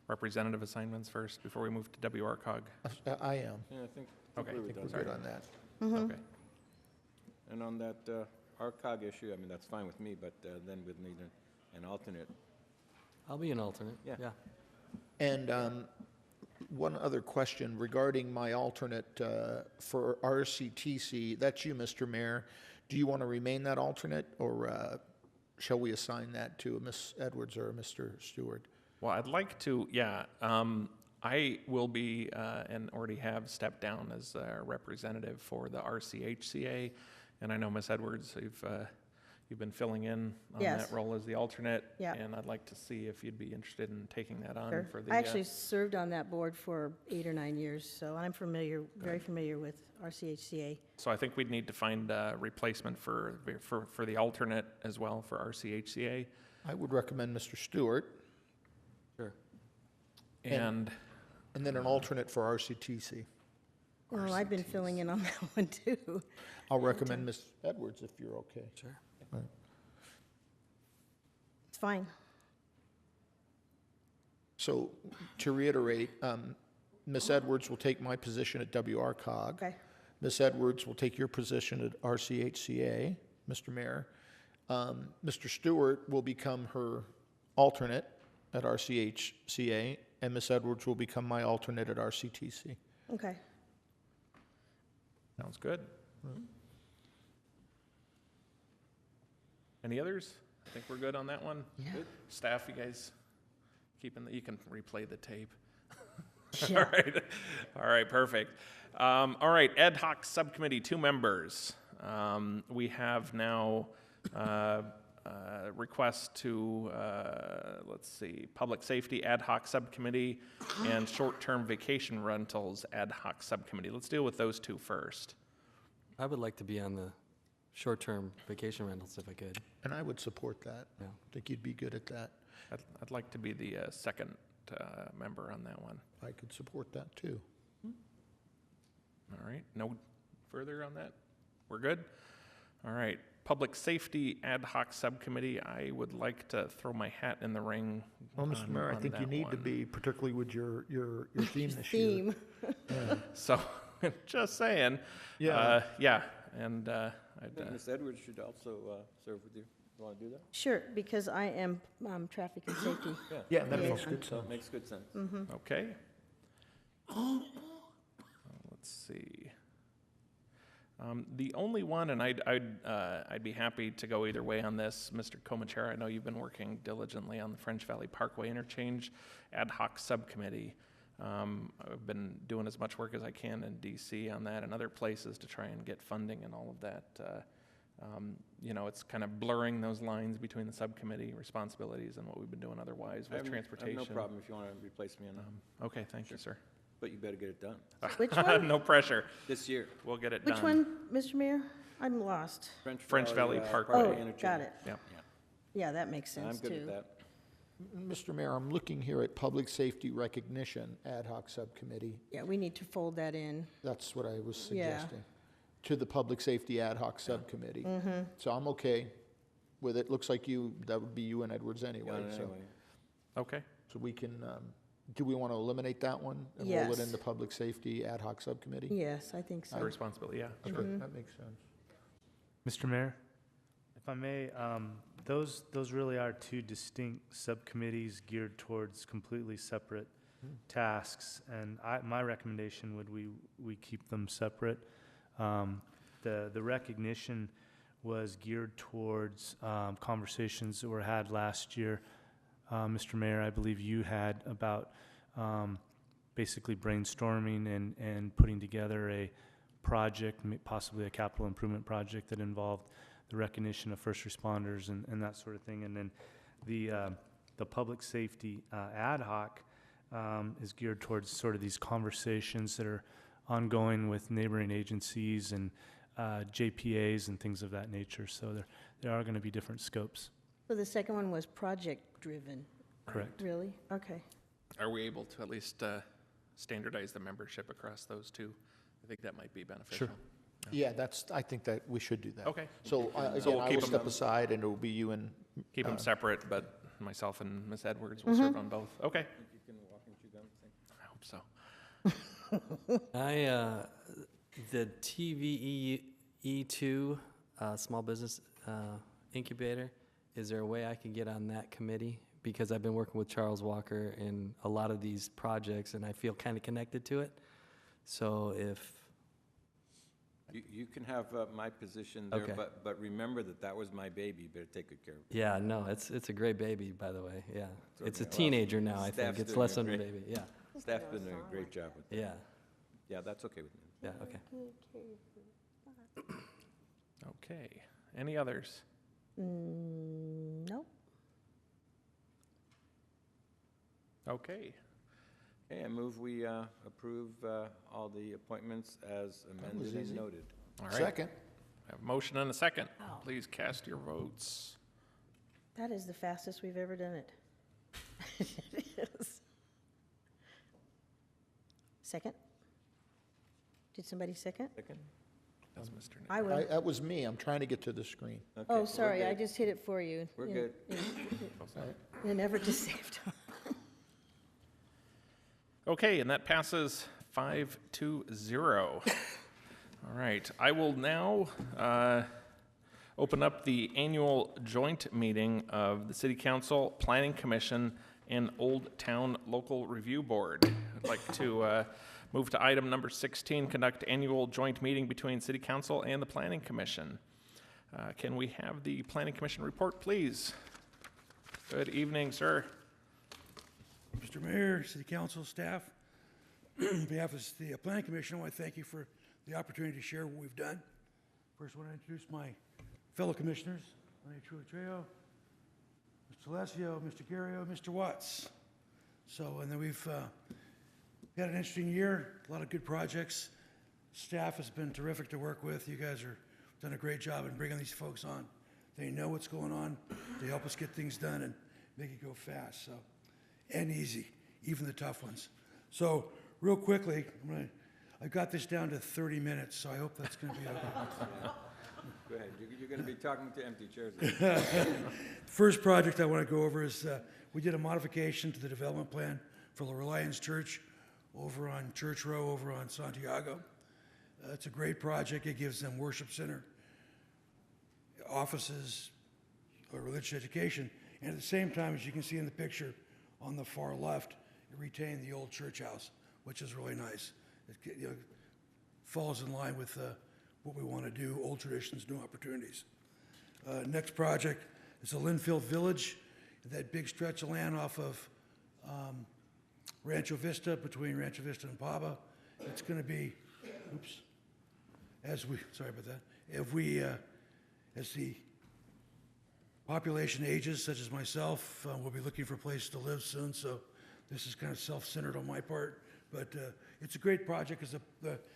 representative assignments first before we move to WRCOG? I am. Yeah, I think Okay, we're I think done. we're good on that. Okay. And on that RCOG issue, I mean, that's fine with me, but then we'd need an alternate. I'll be an alternate. Yeah. Yeah. And one other question regarding my alternate for RCTC. That's you, Mr. Mayor. Do you want to remain that alternate, or shall we assign that to a Ms. Edwards or a Mr. Stewart? Well, I'd like to, yeah. I will be and already have stepped down as a representative for the RCHCA. And I know, Ms. Edwards, you've been filling in on Yes. that role as the alternate. Yeah. And I'd like to see if you'd be interested in taking that on Sure. for the. I actually served on that board for 8 or 9 years, so I'm familiar, very familiar with RCHCA. So I think we'd need to find a replacement for the alternate as well for RCHCA. I would recommend Mr. Stewart. Sure. And then an alternate for RCTC. Well, I've been filling in on that one, too. I'll recommend Ms. Edwards if you're okay. Sure. It's fine. So to reiterate, Ms. Edwards will take my position at WRCOG. Okay. Ms. Edwards will take your position at RCHCA, Mr. Mayor. Mr. Stewart will become her alternate at RCHCA, and Ms. Edwards will become my alternate at RCTC. Okay. sounds good. Any others? I think we're good on that one. Yeah. Good. Staff, you guys you can replay the tape. Yeah. All right, perfect. All right, ad hoc subcommittee, 2 members. We have now request to, let's see, public safety ad hoc subcommittee and short-term vacation rentals ad hoc subcommittee. Let's deal with those 2 first. I would like to be on the short-term vacation rentals if I could. And I would support that. Yeah. I think you'd be good at that. I'd like to be the second member on that one. I could support that too. All right, no further on that? We're good? All right, public safety ad hoc subcommittee, I would like to throw my hat in the ring. Well, Mr. Mayor, I on think you that need to one. be, particularly with your theme this Theme. year. Yeah. So, just saying. Yeah. Yeah, and I think Ms. Edwards should also serve with you. You want to do that? Sure, because I am traffic and safety. Yeah, that makes liaison. good sense. Makes good sense. Mhm. okay. Let's see. The only one, and I'd be happy to go either way on this, Mr. Comachera. I know you've been working diligently on the French Valley Parkway Interchange ad hoc subcommittee. I've been doing as much work as I can in DC on that and other places to try and get funding and all of that. You know, it's kind of blurring those lines between the subcommittee responsibilities and what we've been doing otherwise with transportation. I have no problem if you want to replace me on that. Okay, thank you, sir. But you better get it done. Which one? No pressure. This year. We'll get it done. Which one, Mr. Mayor? I'm lost. French Valley Parkway. Oh, Interchange. got it. Yeah. Yeah, that makes sense, I'm good too. with that. Mr. Mayor, I'm looking here at Public Safety Recognition Ad Hoc Subcommittee. Yeah, we need to fold that in. That's what I was Yeah. suggesting. To the Public Safety Ad Hoc Subcommittee. So I'm okay with it. Looks like that would be you and Edwards anyway. Got it So, anyway. Okay. so we can, do we want to eliminate that one? And roll it Yes. into Public Safety Ad Hoc Subcommittee? Yes, I think so. Our responsibility, yeah. Sure, that makes sense. Mr. Mayor, if I may, those really are two distinct subcommittees geared towards completely separate tasks, and my recommendation would we keep them separate. The recognition was geared towards conversations that were had last year. Mr. Mayor, I believe you had about basically brainstorming and putting together a project, possibly a capital improvement project that involved the recognition of first responders and that sort of thing. And then the public safety ad hoc is geared towards sort of these conversations that are ongoing with neighboring agencies and JPAs and things of that nature. So there are going to be different scopes. So the second one was project-driven? Correct. Really? Okay. Are we able to at least standardize the membership across those two? I think that might be beneficial. Sure. Yeah, I think that we should do that. Okay. So again, we'll I keep will them- step aside and it will be you and. Keep them separate, but myself and Ms. Edwards will serve on both. Okay. You can walk and chew gum at the same I hope so. The TVE2 Small Business Incubator, is there a way I can get on that committee? Because I've been working with Charles Walker in a lot of these projects, and I feel kind of connected to it. So if... You can have my position there, Okay. but remember that was my baby. You better take good care of it. Yeah, no, it's a great baby, by the way, yeah. It's a okay. Well, teenager now, I think. staff's It's doing less a than a great- baby, yeah. Staff's been doing a great job with it. Yeah, Yeah, that's okay with me. yeah, okay. Okay. Any others? No. Okay. Okay, I move we approve all the appointments as amended and easy. noted. All right. Second. I have a motion and a second. Please cast your votes. That is the fastest we've ever done it. It is. Second? Did somebody second? Second? That's Mr. Nick. I will. That was me. I'm trying to get to the screen. Okay, Oh, we're sorry, I good. just hit it for you. We're in- good. In an effort to save time. Okay, and that passes 5-0. All right, I will now open up the annual joint meeting of the City Council, Planning Commission, and Old Town Local Review Board. I'd like to move to item number 16, conduct annual joint meeting between City Council and the Planning Commission. Can we have the Planning Commission report, please? Good evening, sir. Mr. Mayor, City Council, staff, on behalf of the Planning Commission, I want to thank you for the opportunity to share what we've done. First, I want to introduce my fellow commissioners, Lenny Trulatrejo, Mr. Alessio, Mr. Garrio, Mr. Watts. So, and then we've had an interesting year, a lot of good projects. Staff has been terrific to work with. You guys are done a great job in bringing these folks on. They know what's going on. They help us get things done and make it go fast. So, and easy, even the tough ones. So, real quickly, I got this down to 30 minutes, so I hope that's going to be okay. Go ahead. You're going to be talking to empty chairs. First project I want to go over is we did a modification to the development plan for the Reliance Church over on Church Row, over on Santiago. It's a great project. It gives them worship center, offices, religious education, and at the same time, as you can see in the picture on the far left, it retained the old church house, which is really nice. It falls in line with what we want to do, old traditions, new opportunities. Next project is a Linfield Village, that big stretch of land off of Rancho Vista, between Rancho Vista and Pava. It's going to be, sorry about that. As the population ages, such as myself, we'll be looking for a place to live soon, so this is kind of self-centered on my part. But it's a great project because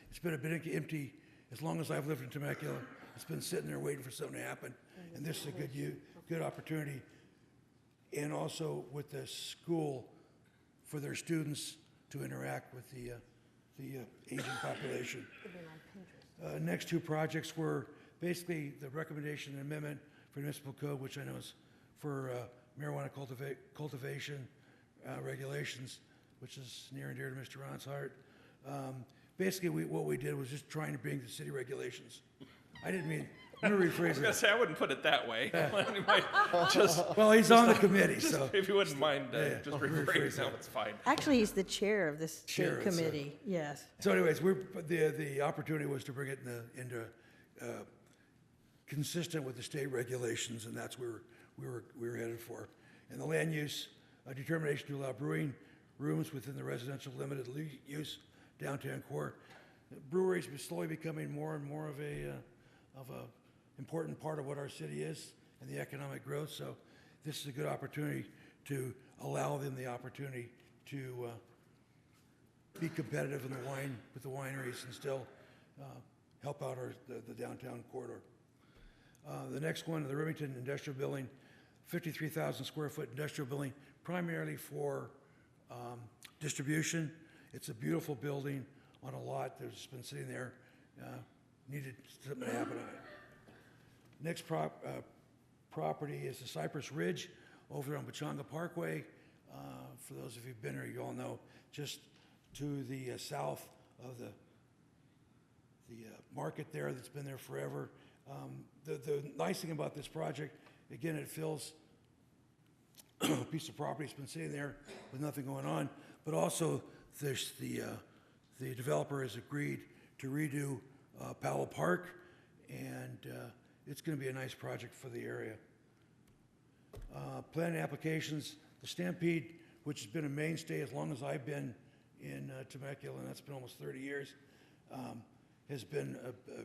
it's been a bit empty as long as I've lived in Temecula. It's been sitting there waiting for something to happen, and this is a good opportunity. And also with the school for their students to interact with the aging population. Next two projects were basically the recommendation and amendment for municipal code, which I know is for marijuana cultivation regulations, which is near and dear to Mr. Ron's heart. Basically, what we did was just trying to bring the city regulations. I didn't mean, let me rephrase I was going to say, I wouldn't put it that way. Well, he's on the committee, so. If you wouldn't mind just rephrasing that, it's fine. Actually, he's the chair of this state committee, yes. So anyways, the opportunity was to bring it into consistent with the state regulations, and that's where we were headed for. And the land use determination to allow brewing rooms within the residential limited use downtown core. Breweries are slowly becoming more and more of a important part of what our city is and the economic growth. So this is a good opportunity to allow them the opportunity to be competitive in with the wineries and still help out the downtown corridor. The next one, the Remington Industrial Building, 53,000 square foot industrial building, primarily for distribution. It's a beautiful building on a lot that's been sitting there, needed something to happen on it. Next property is the Cypress Ridge over on Pachanga Parkway. For those of you who've been there, you all know, just to the south of the market there that's been there forever. The nice thing about this project, again, it fills a piece of property that's been sitting there with nothing going on, but also there's the developer has agreed to redo Powell Park, and it's going to be a nice project for the area. Planning applications, the Stampede, which has been a mainstay as long as I've been in Temecula, and that's been almost 30 years, has been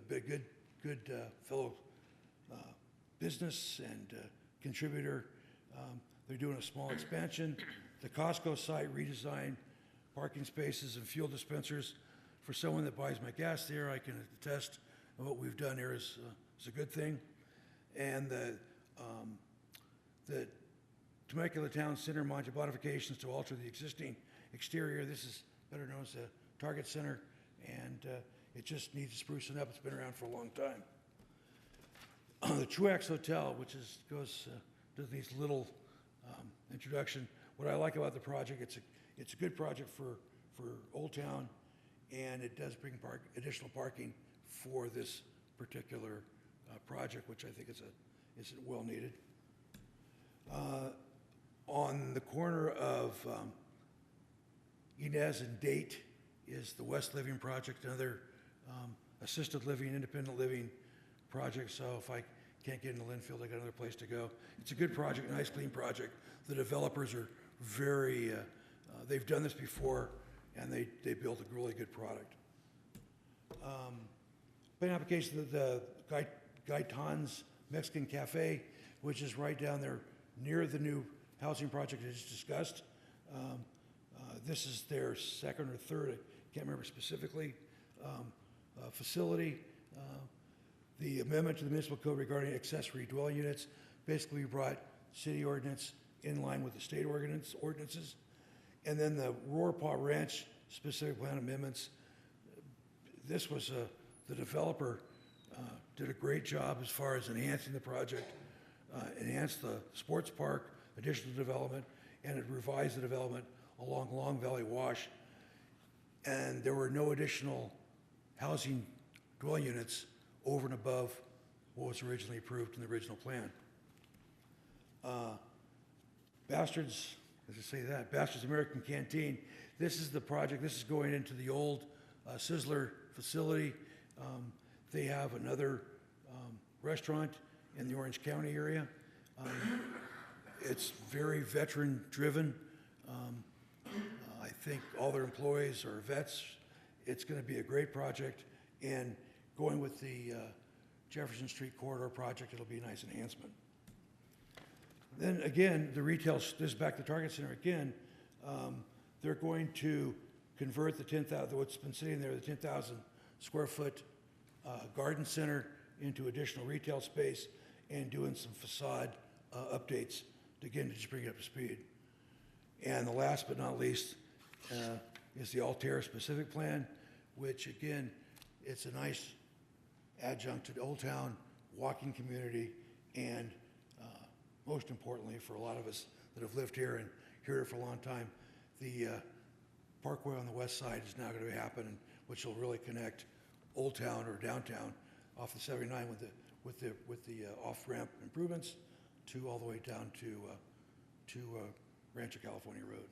a good fellow business and contributor. They're doing a small expansion. The Costco site redesign, parking spaces and fuel dispensers. For someone that buys my gas there, I can attest what we've done here is a good thing. And the Temecula Town Center modifications to alter the existing exterior. This is better known as the Target Center, and it just needs sprucing up. It's been around for a long time. The Truax Hotel, which does these little introduction. What I like about the project, it's a good project for Old Town, and it does bring additional parking for this particular project, which I think is well needed. On the corner of Inez and Date is the West Living Project, another assisted living, independent living project. So if I can't get into Linfield, I got another place to go. It's a good project, nice, clean project. The developers are very, they've done this before, and they built a really good product. Plan application of the Gaitan's Mexican Cafe, which is right down there near the new housing project I just discussed. This is their second or third, I can't remember specifically, facility. The amendment to the municipal code regarding accessory dwelling units, basically brought city ordinance in line with the state ordinances. And then the Roarpaw Ranch specific plan amendments. This was the developer did a great job as far as enhancing the project, enhanced the sports park, additional development, and it revised the development along Long Valley Wash. And there were no additional housing dwelling units over and above what was originally approved in the original plan. Bastards, as I say that, Bastards American Canteen. This is the project. This is going into the old Sizzler facility. They have another restaurant in the Orange County area. It's very veteran driven. I think all their employees are vets. It's going to be a great project, and going with the Jefferson Street Corridor project, it'll be a nice enhancement. Then again, the retail, this is back to Target Center again, they're going to convert the 10,000, what's been sitting there, the 10,000 square foot garden center into additional retail space and doing some facade updates to, again, to just bring it up to speed. And the last but not least is the Altair specific plan, which again, it's a nice adjunct to the Old Town walking community, and most importantly for a lot of us that have lived here and here for a long time, the Parkway on the west side is now going to be happening, which will really connect Old Town or downtown off the 79 with the off-ramp improvements to all the way down to Rancho California Road.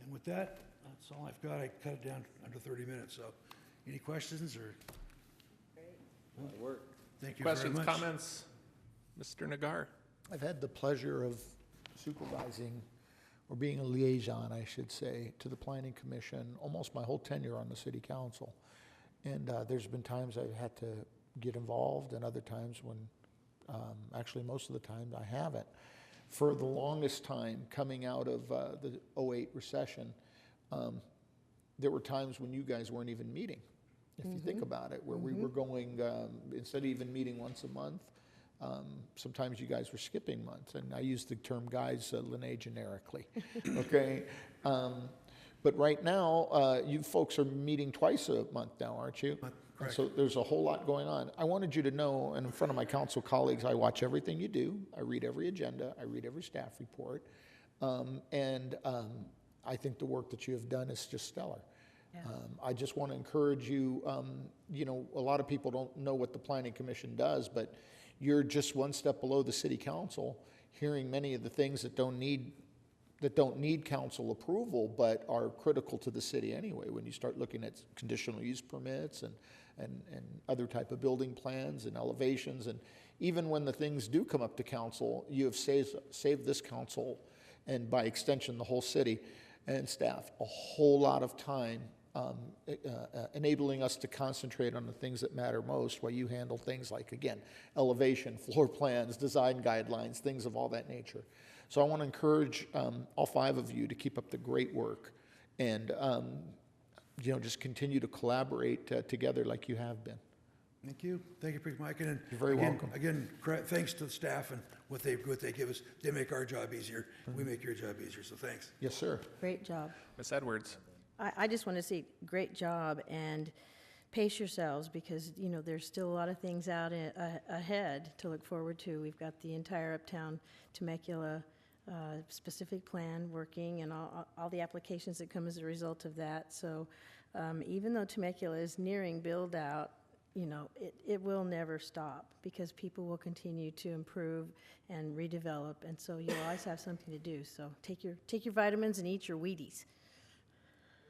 And with that, that's all I've got. I cut it down under 30 minutes. So, any questions or? Good work. Thank you very Questions, much. comments? Mr. Nagar. I've had the pleasure of supervising, or being a liaison, I should say, to the Planning Commission almost my whole tenure on the City Council. And there's been times I've had to get involved, and other times when, actually most of the time I haven't. For the longest time, coming out of the 08 recession, there were times when you guys weren't even meeting, if you think about it, where we were going, instead of even meeting once a month, sometimes you guys were skipping months, and I use the term guys, Lene, generically, okay? But right now, you folks are meeting twice a month now, aren't you? And so there's a whole lot going on. I wanted you to know, and in front of my council colleagues, I watch everything you do. I read every agenda. I read every staff report. I think the work that you have done is just stellar. Yeah. I just want to encourage you, you know, a lot of people don't know what the Planning Commission does, but you're just one step below the City Council, hearing many of the things that don't need council approval, but are critical to the city anyway. When you start looking at conditional use permits and other type of building plans and elevations, and even when the things do come up to council, you have saved this council, and by extension the whole city and staff, a whole lot of time, enabling us to concentrate on the things that matter most, while you handle things like, again, elevation, floor plans, design guidelines, things of all that nature. So I want to encourage all five of you to keep up the great work, and you know, just continue to collaborate together like you have been. Thank you. Thank you, Mike. And you're very welcome. Again, thanks to the staff and what they give us. They make our job easier. We make your job easier, so thanks. Yes, sir. Great job. Ms. Edwards. I just want to say great job, and pace yourselves, because, you know, there's still a lot of things out ahead to look forward to. We've got the entire Uptown Temecula specific plan working, and all the applications that come as a result of that. So even though Temecula is nearing build out, you know, it will never stop, because people will continue to improve and redevelop, and so you'll always have something to do. So take your vitamins and eat your Wheaties.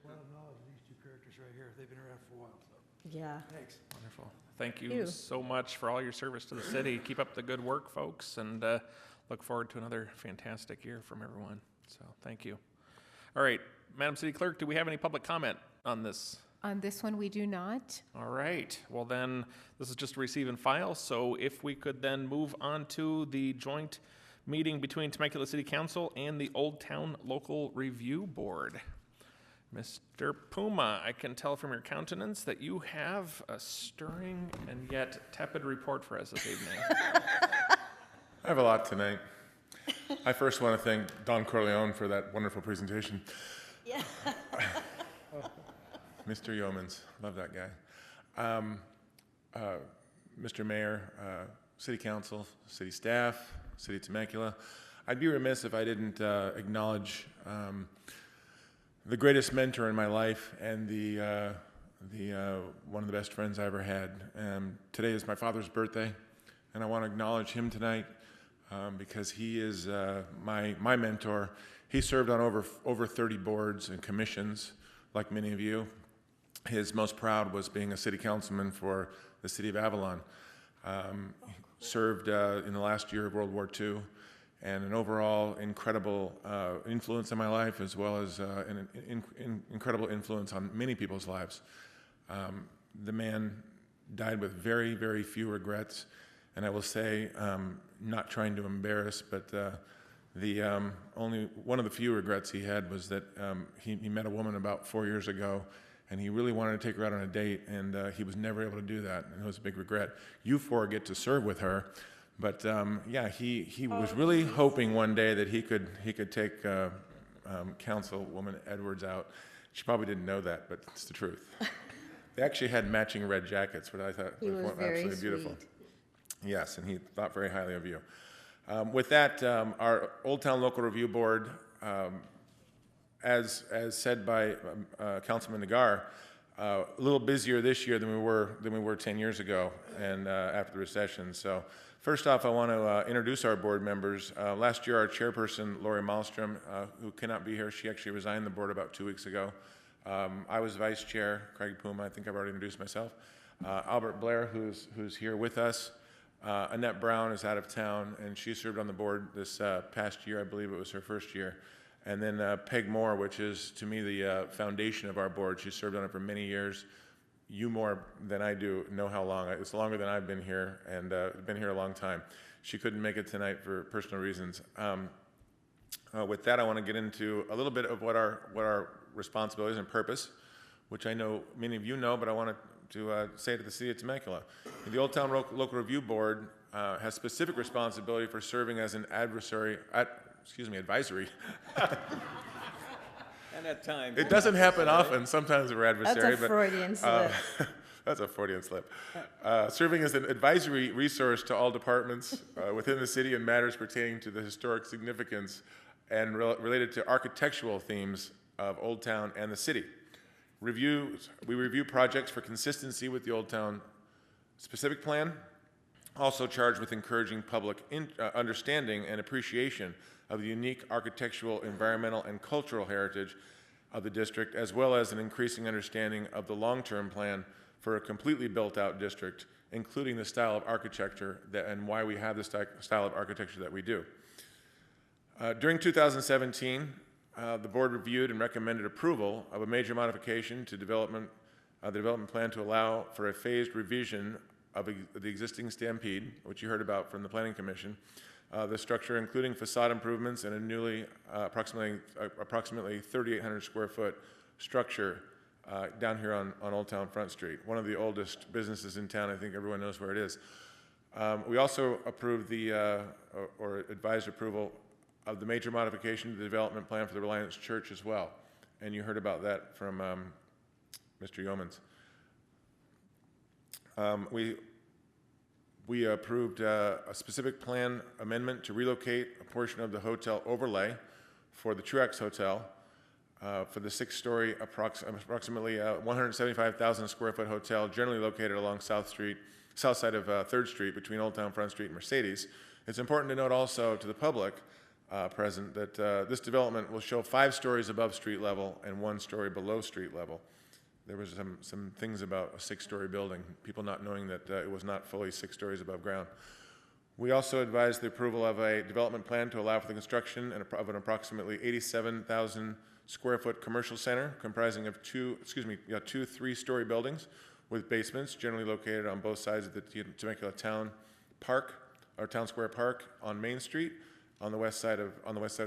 A lot of knowledge of these two characters right here. They've been around for a while, so. Yeah. Thanks. Wonderful. Thank you so much for all your service to the city. Keep up the good work, folks, and look forward to another fantastic year from everyone. So thank you. All right, Madam City Clerk, do we have any public comment on this? On this one, we do not. All right. Well, then, this is just receive and file. So if we could then move on to the joint meeting between Temecula City Council and the Old Town Local Review Board. Mr. Puma, I can tell from your countenance that you have a stirring and yet tepid report for us this evening. I have a lot tonight. I first want to thank Don Corleone for that wonderful presentation. Yeah. Mr. Yeomans, love that guy. Mr. Mayor, City Council, City Staff, City of Temecula, I'd be remiss if I didn't acknowledge the greatest mentor in my life and one of the best friends I ever had. Today is my father's birthday, and I want to acknowledge him tonight because he is my mentor. He served on over 30 boards and commissions, like many of you. His most proud was being a city councilman for the city of Avalon. Served in the last year of World War II, and an overall incredible influence in my life, as well as an incredible influence on many people's lives. The man died with very, very few regrets, and I will say, not trying to embarrass, but the only one of the few regrets he had was that he met a woman about 4 years ago, and he really wanted to take her out on a date, and he was never able to do that, and it was a big regret. You four get to serve with her, but yeah, he was really hoping one day that he could take Councilwoman Edwards out. She probably didn't know that, but it's the truth. They actually had matching red jackets, which I thought was absolutely beautiful. Yes, and he thought very highly of you. With that, our Old Town Local Review Board, as said by Councilman Nagar, a little busier this year than we were 10 years ago, and after the recession. So, first off, I want to introduce our board members. Last year, our chairperson, Lori Malmstrom, who cannot be here, she actually resigned the board about 2 weeks ago. I was vice chair. Craig Puma, I think I've already introduced myself. Albert Blair, who's here with us. Annette Brown is out of town, and she served on the board this past year. I believe it was her first year. And then Peg Moore, which is, to me, the foundation of our board. She served on it for many years. You more than I do know how long. It's longer than I've been here, and been here a long time. She couldn't make it tonight for personal reasons. With that, I want to get into a little bit of what our responsibilities and purpose, which I know many of you know, but I want to say to the City of Temecula. The Old Town Local Review Board has specific responsibility for serving as an advisory. And at times. It doesn't happen often. Sometimes we're adversary. That's a Freudian slip. That's a Freudian slip. Serving as an advisory resource to all departments within the city in matters pertaining to the historic significance and related to architectural themes of Old Town and the city. We review projects for consistency with the Old Town specific plan, also charged with encouraging public understanding and appreciation of the unique architectural, environmental, and cultural heritage of the district, as well as an increasing understanding of the long-term plan for a completely built-out district, including the style of architecture and why we have the style of architecture that we do. During 2017, the board reviewed and recommended approval of a major modification to the development plan to allow for a phased revision of the existing Stampede, which you heard about from the Planning Commission, the structure including facade improvements and a newly approximately 3,800 square foot structure down here on Old Town Front Street, one of the oldest businesses in town. I think everyone knows where it is. We also approved or advised approval of the major modification to the development plan for the Reliance Church as well. And you heard about that from Mr. Yeomans. We approved a specific plan amendment to relocate a portion of the hotel overlay for the Truax Hotel for the 6-story, approximately 175,000 square foot hotel generally located along south side of 3rd Street between Old Town Front Street and Mercedes. It's important to note also to the public present that this development will show 5 stories above street level and 1 story below street level. There was some things about a 6-story building, people not knowing that it was not fully 6 stories above ground. We also advised the approval of a development plan to allow for the construction of an approximately 87,000 square foot commercial center comprising of two 3-story buildings with basements generally located on both sides of the Temecula Town Park, or Town Square Park on Main Street on the west side of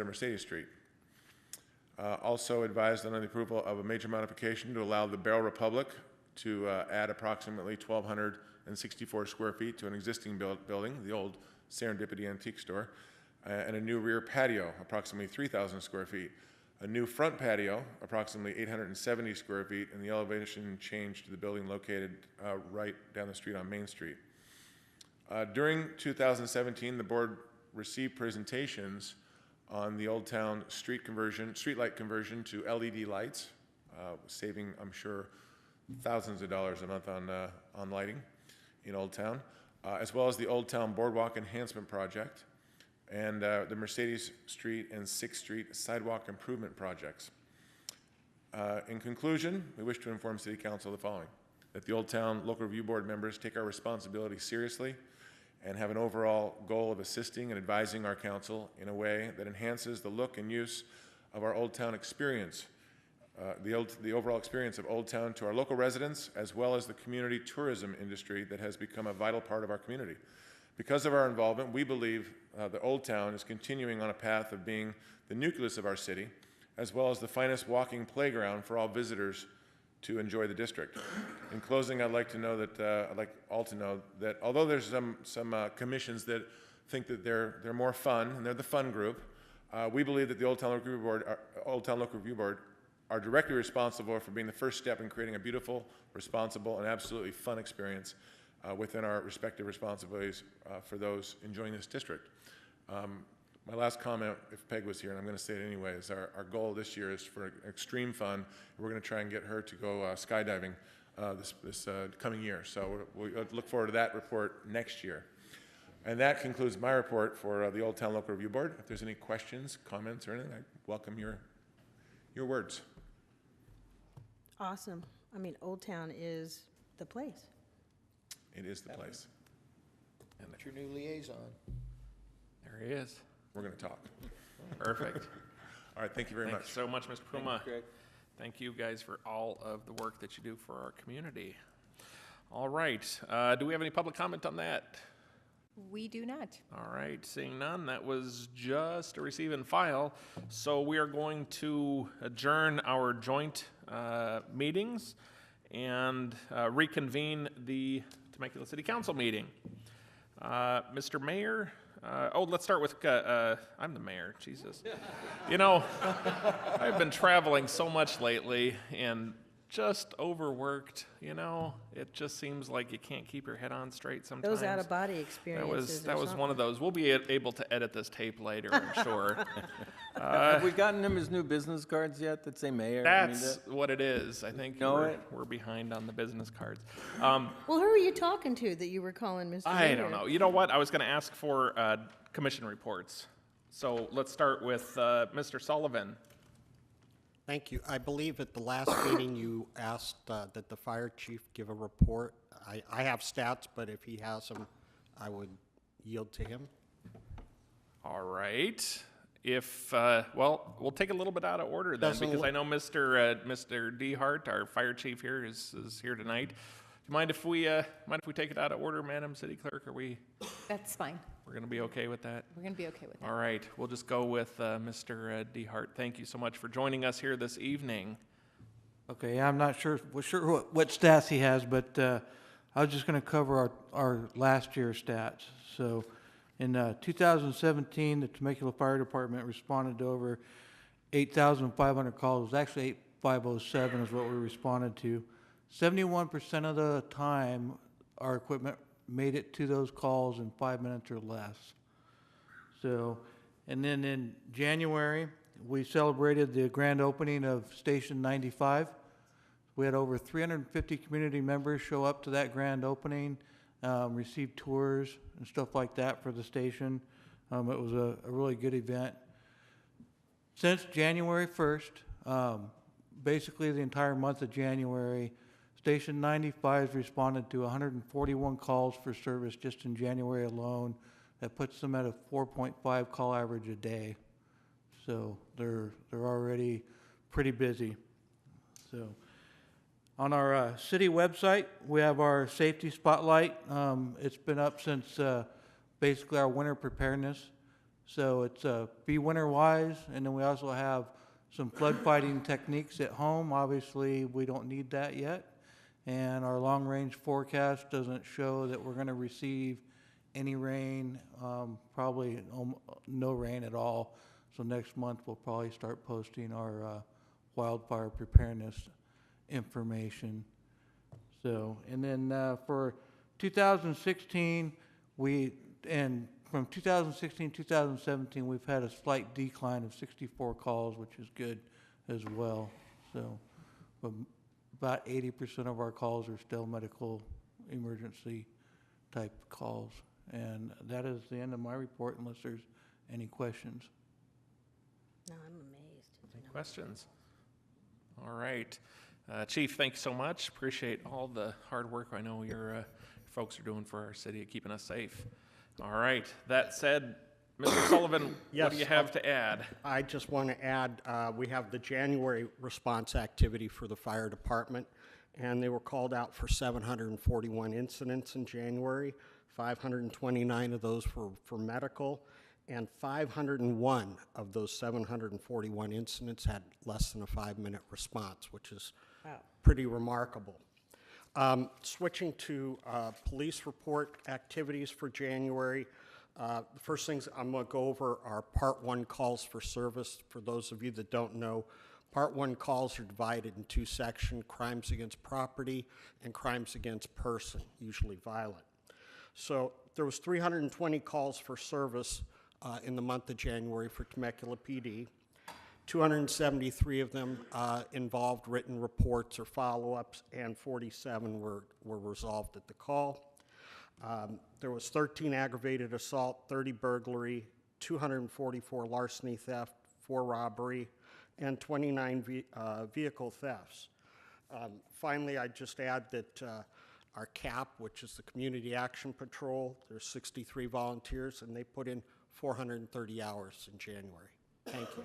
Mercedes Street. Also advised on the approval of a major modification to allow the Barrel Republic to add approximately 1,264 square feet to an existing building, the old Serendipity Antique Store, and a new rear patio, approximately 3,000 square feet. A new front patio, approximately 870 square feet, and the elevation change to the building located right down the street on Main Street. During 2017, the board received presentations on the Old Town streetlight conversion to LED lights, saving, I'm sure, thousands of dollars a month on lighting in Old Town, as well as the Old Town Boardwalk Enhancement Project and the Mercedes Street and 6th Street sidewalk improvement projects. In conclusion, we wish to inform City Council the following: that the Old Town Local Review Board members take our responsibility seriously and have an overall goal of assisting and advising our council in a way that enhances the look and use of our Old Town experience, the overall experience of Old Town to our local residents, as well as the community tourism industry that has become a vital part of our community. Because of our involvement, we believe the Old Town is continuing on a path of being the nucleus of our city, as well as the finest walking playground for all visitors to enjoy the district. In closing, I'd like all to know that although there's some commissions that think that they're more fun and they're the fun group, we believe that the Old Town Local Review Board are directly responsible for being the first step in creating a beautiful, responsible, and absolutely fun experience within our respective responsibilities for those enjoying this district. My last comment, if Peg was here, and I'm going to say it anyway, is our goal this year is for extreme fun. We're going to try and get her to go skydiving this coming year. So we look forward to that report next year. And that concludes my report for the Old Town Local Review Board. If there's any questions, comments, or anything, I welcome your words. Awesome. I mean, Old Town is the place. It is the place. And your new liaison. There he is. We're going to talk. Perfect. All right, thank you very much. Thanks so much, Mr. Puma. Greg. Thank you guys for all of the work that you do for our community. All right, do we have any public comment on that? We do not. All right, seeing none, that was just a receive and file. So we are going to adjourn our joint meetings and reconvene the Temecula City Council meeting. Mr. Mayor, let's start with, I'm the mayor, Jesus. You know, I've been traveling so much lately and just overworked, you know. It just seems like you can't keep your head on straight sometimes. Those out-of-body experiences. That was one of those. We'll be able to edit this tape later, I'm sure. Have we gotten him his new business cards yet that say mayor? That's what it is. I think know we're behind on the business cards. Well, who are you talking to that you were calling Mr. I Mayor? don't know. You know what? I was going to ask for commission reports. So let's start with Mr. Sullivan. Thank you. I believe at the last meeting you asked that the fire chief give a report. I have stats, but if he has them, I would yield to him. All right. If, we'll take a little bit out of order then, because I know Mr. DeHart, our fire chief here, is here tonight. Do you mind if we take it out of order, Madam City Clerk? Are we? That's fine. We're going to be okay with that? We're going to be okay with that. All right. We'll just go with Mr. DeHart. Thank you so much for joining us here this evening. Okay, I'm not sure what stats he has, but I was just going to cover our last year's stats. So in 2017, the Temecula Fire Department responded to over 8,500 calls. It was actually 8,507 is what we responded to. 71% of the time, our equipment made it to those calls in 5 minutes or less. So, and then in January, we celebrated the grand opening of Station 95. We had over 350 community members show up to that grand opening, receive tours and stuff like that for the station. It was a really good event. Since January 1st, basically the entire month of January, Station 95 has responded to 141 calls for service just in January alone. That puts them at a 4.5 call average a day. So they're already pretty busy. So on our city website, we have our safety spotlight. It's been up since basically our winter preparedness. So it's be winter wise, and then we also have some flood fighting techniques at home. Obviously, we don't need that yet. And our long-range forecast doesn't show that we're going to receive any rain, probably no rain at all. So next month we'll probably start posting our wildfire preparedness information. So, and then for 2016, from 2016 to 2017, we've had a slight decline of 64 calls, which is good as well. So, about 80% of our calls are still medical emergency type calls. And that is the end of my report unless there's any questions. No, I'm amazed. Any questions? All right. Chief, thanks so much. Appreciate all the hard work I know your folks are doing for our city, keeping us safe. All right. That said, Mr. Sullivan, what Yes, do you have to add? I just want to add, we have the January response activity for the fire department, and they were called out for 741 incidents in January. 529 of those were for medical, and 501 of those 741 incidents had less than a 5-minute response, which is pretty remarkable. Switching to police report activities for January, the first things I'm going to go over are Part 1 calls for service. For those of you that don't know, Part 1 calls are divided in 2 sections, crimes against property and crimes against person, usually violent. So there was 320 calls for service in the month of January for Temecula PD. 273 of them involved written reports or follow-ups, and 47 were resolved at the call. There was 13 aggravated assault, 30 burglary, 244 larceny theft, 4 robbery, and 29 vehicle thefts. Finally, I'd just add that our CAP, which is the Community Action Patrol, there's 63 volunteers, and they put in 430 hours in January. Thank you.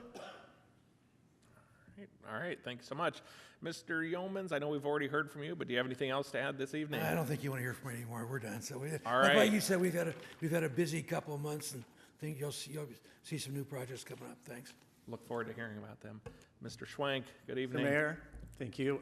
All right, thanks so much. Mr. Yeomans, I know we've already heard from you, but do you have anything else to add this evening? I don't think you want to hear from me anymore. We're done. So All right. like you said, we've had a busy couple of months, and I think you'll see some new projects coming up. Thanks. Look forward to hearing about them. Mr. Schwank, good Mr. evening. Mayor, thank you.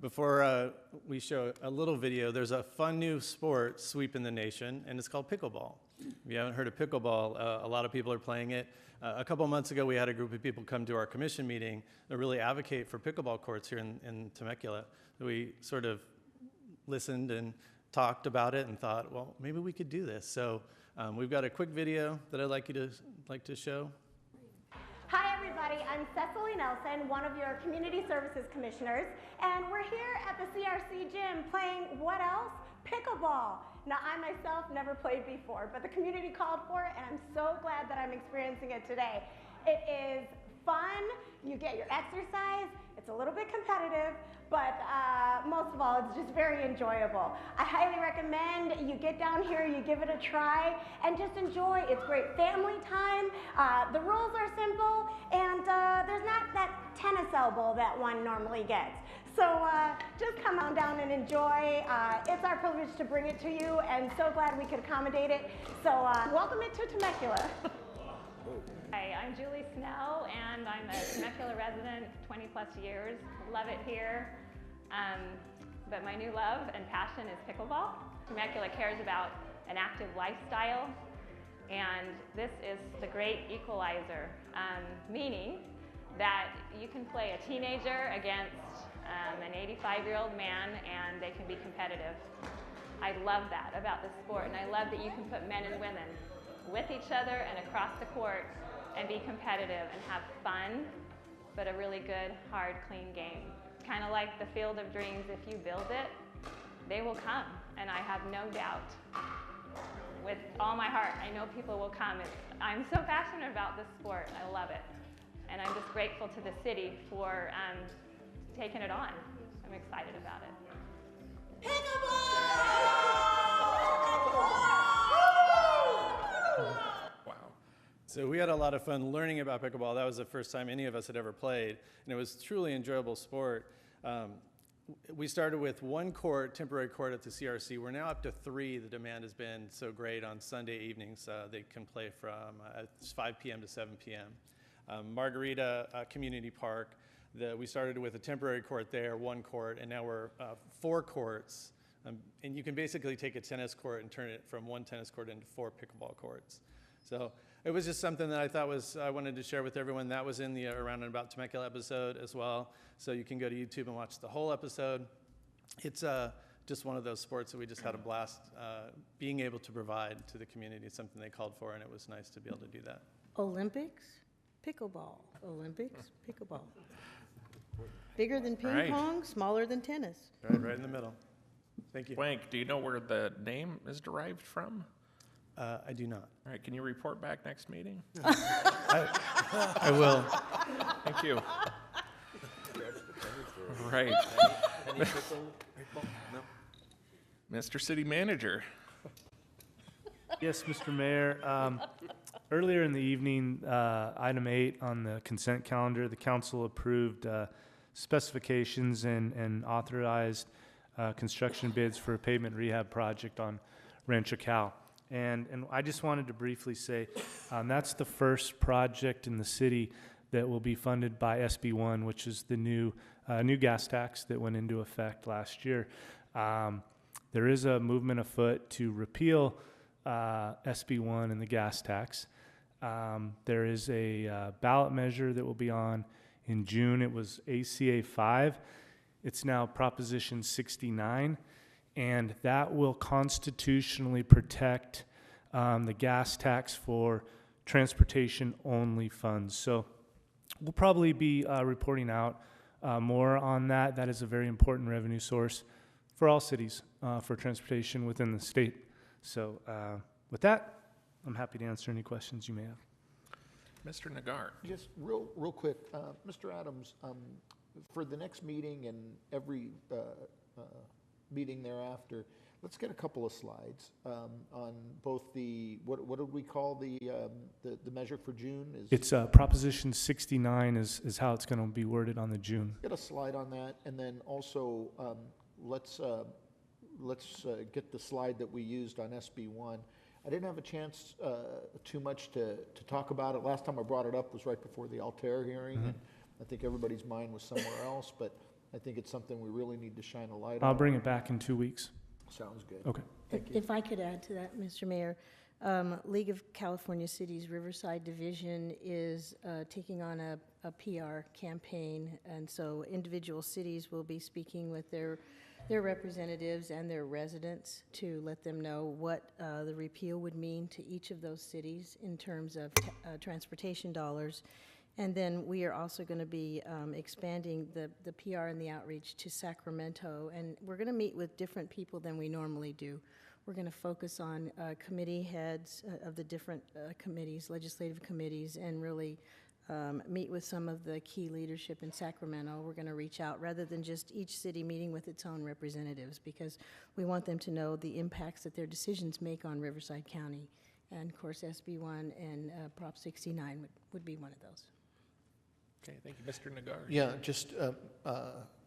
Before we show a little video, there's a fun new sport sweeping the nation, and it's called pickleball. If you haven't heard of pickleball, a lot of people are playing it. A couple months ago, we had a group of people come to our commission meeting to really advocate for pickleball courts here in Temecula. We sort of listened and talked about it and thought, well, maybe we could do this. So we've got a quick video that I'd like to show. Hi everybody, I'm Cecily Nelson, one of your Community Services Commissioners, and we're here at the CRC gym playing what else? Pickleball. Now I myself never played before, but the community called for it, and I'm so glad that I'm experiencing it today. It is fun, you get your exercise, it's a little bit competitive, but most of all, it's just very enjoyable. I highly recommend you get down here, you give it a try, and just enjoy. It's great family time. The rules are simple, and there's not that tennis elbow that one normally gets. So just come on down and enjoy. It's our privilege to bring it to you, and so glad we could accommodate it. So welcome it to Temecula. Hi, I'm Julie Snell, and I'm a Temecula resident, 20 plus years. Love it here. But my new love and passion is pickleball. Temecula cares about an active lifestyle, and this is the great equalizer, meaning that you can play a teenager against an 85-year-old man, and they can be competitive. I love that about this sport, and I love that you can put men and women with each other and across the court and be competitive and have fun, but a really good, hard, clean game. Kind of like the Field of Dreams, if you build it, they will come, and I have no doubt. With all my heart, I know people will come. I'm so passionate about this sport. I love it. And I'm just grateful to the city for taking it on. I'm excited about it. So we had a lot of fun learning about pickleball. That was the first time any of us had ever played, and it was truly enjoyable sport. We started with 1 court, temporary court at the CRC. We're now up to 3. The demand has been so great on Sunday evenings. They can play from 5 p.m. to 7 p.m. Margarita Community Park, we started with a temporary court there, 1 court, and now we're 4 courts. And you can basically take a tennis court and turn it from 1 tennis court into 4 pickleball courts. So it was just something that I wanted to share with everyone. That was in the Around and About Temecula episode as well. So you can go to YouTube and watch the whole episode. It's just one of those sports that we just had a blast being able to provide to the community. It's something they called for, and it was nice to be able to do that. Olympics, pickleball. Olympics, pickleball. Bigger than ping Right. pong, smaller than tennis. Right in the middle. Thank you. Schwank, do you know where the name is derived from? I do not. All right, can you report back next meeting? I will. Thank you. Right. Mr. City Manager. Yes, Mr. Mayor. Earlier in the evening, item 8 on the consent calendar, the council approved specifications and authorized construction bids for a pavement rehab project on Rancho Cal. And I just wanted to briefly say, that's the first project in the city that will be funded by SB1, which is the new gas tax that went into effect last year. There is a movement afoot to repeal SB1 and the gas tax. There is a ballot measure that will be on in June. It was ACA 5. It's now Proposition 69, and that will constitutionally protect the gas tax for transportation-only funds. So we'll probably be reporting out more on that. That is a very important revenue source for all cities for transportation within the state. So with that, I'm happy to answer any questions you may have. Mr. Nagar. Just real quick, Mr. Adams, for the next meeting and every meeting thereafter, let's get a couple of slides on both the, what did we call the measure for June? It's Proposition 69 is how it's going to be worded on the June. Get a slide on that, and then also let's get the slide that we used on SB1. I didn't have a chance too much to talk about it. Last time I brought it up was right before the Altair hearing, and I think everybody's mind was somewhere else, but I think it's something we really need to shine a light on. I'll bring it back in 2 weeks. Sounds good. Okay. Thank you. If I could add to that, Mr. Mayor, League of California Cities Riverside Division is taking on a PR campaign, and so individual cities will be speaking with their representatives and their residents to let them know what the repeal would mean to each of those cities in terms of transportation dollars. And then we are also going to be expanding the PR and the outreach to Sacramento, and we're going to meet with different people than we normally do. We're going to focus on committee heads of the different committees, legislative committees, and really meet with some of the key leadership in Sacramento. We're going to reach out rather than just each city meeting with its own representatives, because we want them to know the impacts that their decisions make on Riverside County. And of course, SB1 and Prop 69 would be one of those. Okay, thank you. Mr. Nagar. Yeah, just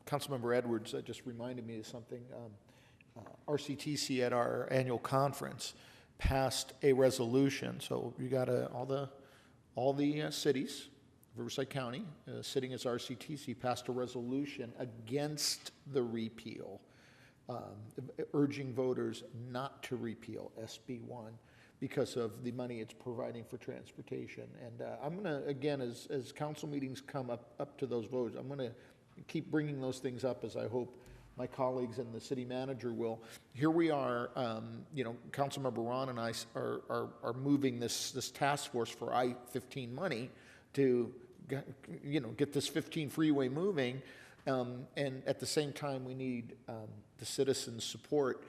Councilmember Edwards just reminded me of something. RCTC at our annual conference passed a resolution. So you got all the cities, Riverside County, sitting as RCTC, passed a resolution against the repeal, urging voters not to repeal SB1 because of the money it's providing for transportation. And I'm going to, again, as council meetings come up to those votes, I'm going to keep bringing those things up, as I hope my colleagues and the city manager will. Here we are, Councilmember Ron and I are moving this task force for I-15 money to, get this 15 freeway moving. And at the same time, we need the citizens' support.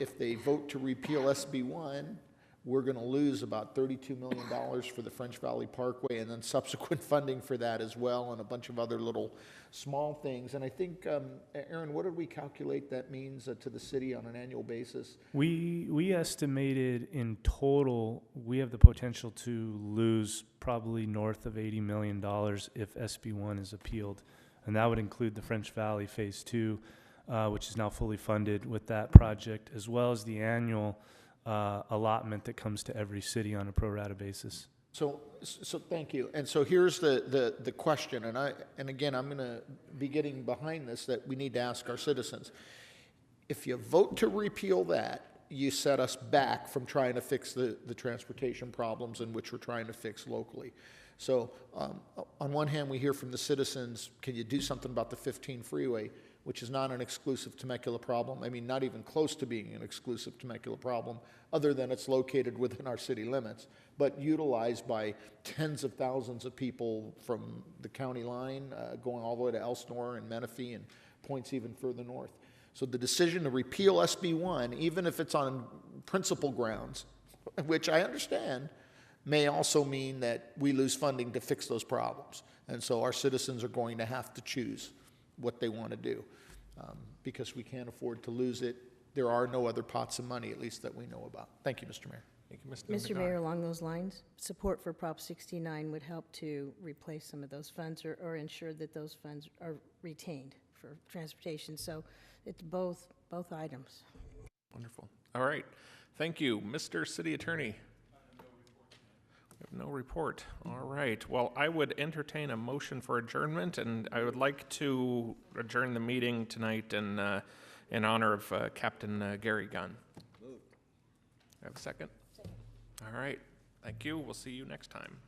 If they vote to repeal SB1, we're going to lose about $32 million for the French Valley Parkway, and then subsequent funding for that as well, and a bunch of other little small things. And I think, Aaron, what did we calculate that means to the city on an annual basis? We estimated in total we have the potential to lose probably north of $80 million if SB1 is appealed, and that would include the French Valley Phase 2, which is now fully funded with that project, as well as the annual allotment that comes to every city on a pro rata basis. So thank you. And so here's the question, and again, I'm going to be getting behind this, that we need to ask our citizens. If you vote to repeal that, you set us back from trying to fix the transportation problems in which we're trying to fix locally. So on one hand, we hear from the citizens, can you do something about the 15 freeway, which is not an exclusive Temecula problem. I mean, not even close to being an exclusive Temecula problem, other than it's located within our city limits, but utilized by tens of thousands of people from the county line, going all the way to Elsinore and Menifee and points even further north. So the decision to repeal SB1, even if it's on principle grounds, which I understand, may also mean that we lose funding to fix those problems. And so our citizens are going to have to choose what they want to do, because we can't afford to lose it there are no other pots of money, at least that we know about. Thank you, Mr. Mayor. Thank you, Mr. Mr. McDonough. Mayor, along those lines, support for Prop 69 would help to replace some of those funds or ensure that those funds are retained for transportation. So it's both items. Wonderful. All right. Thank you. Mr. City Attorney. We have no report. All right. Well, I would entertain a motion for adjournment, and I would like to adjourn the meeting tonight in honor of Captain Gary Gunn. Have a second? Second. All right. Thank you. We'll see you next time.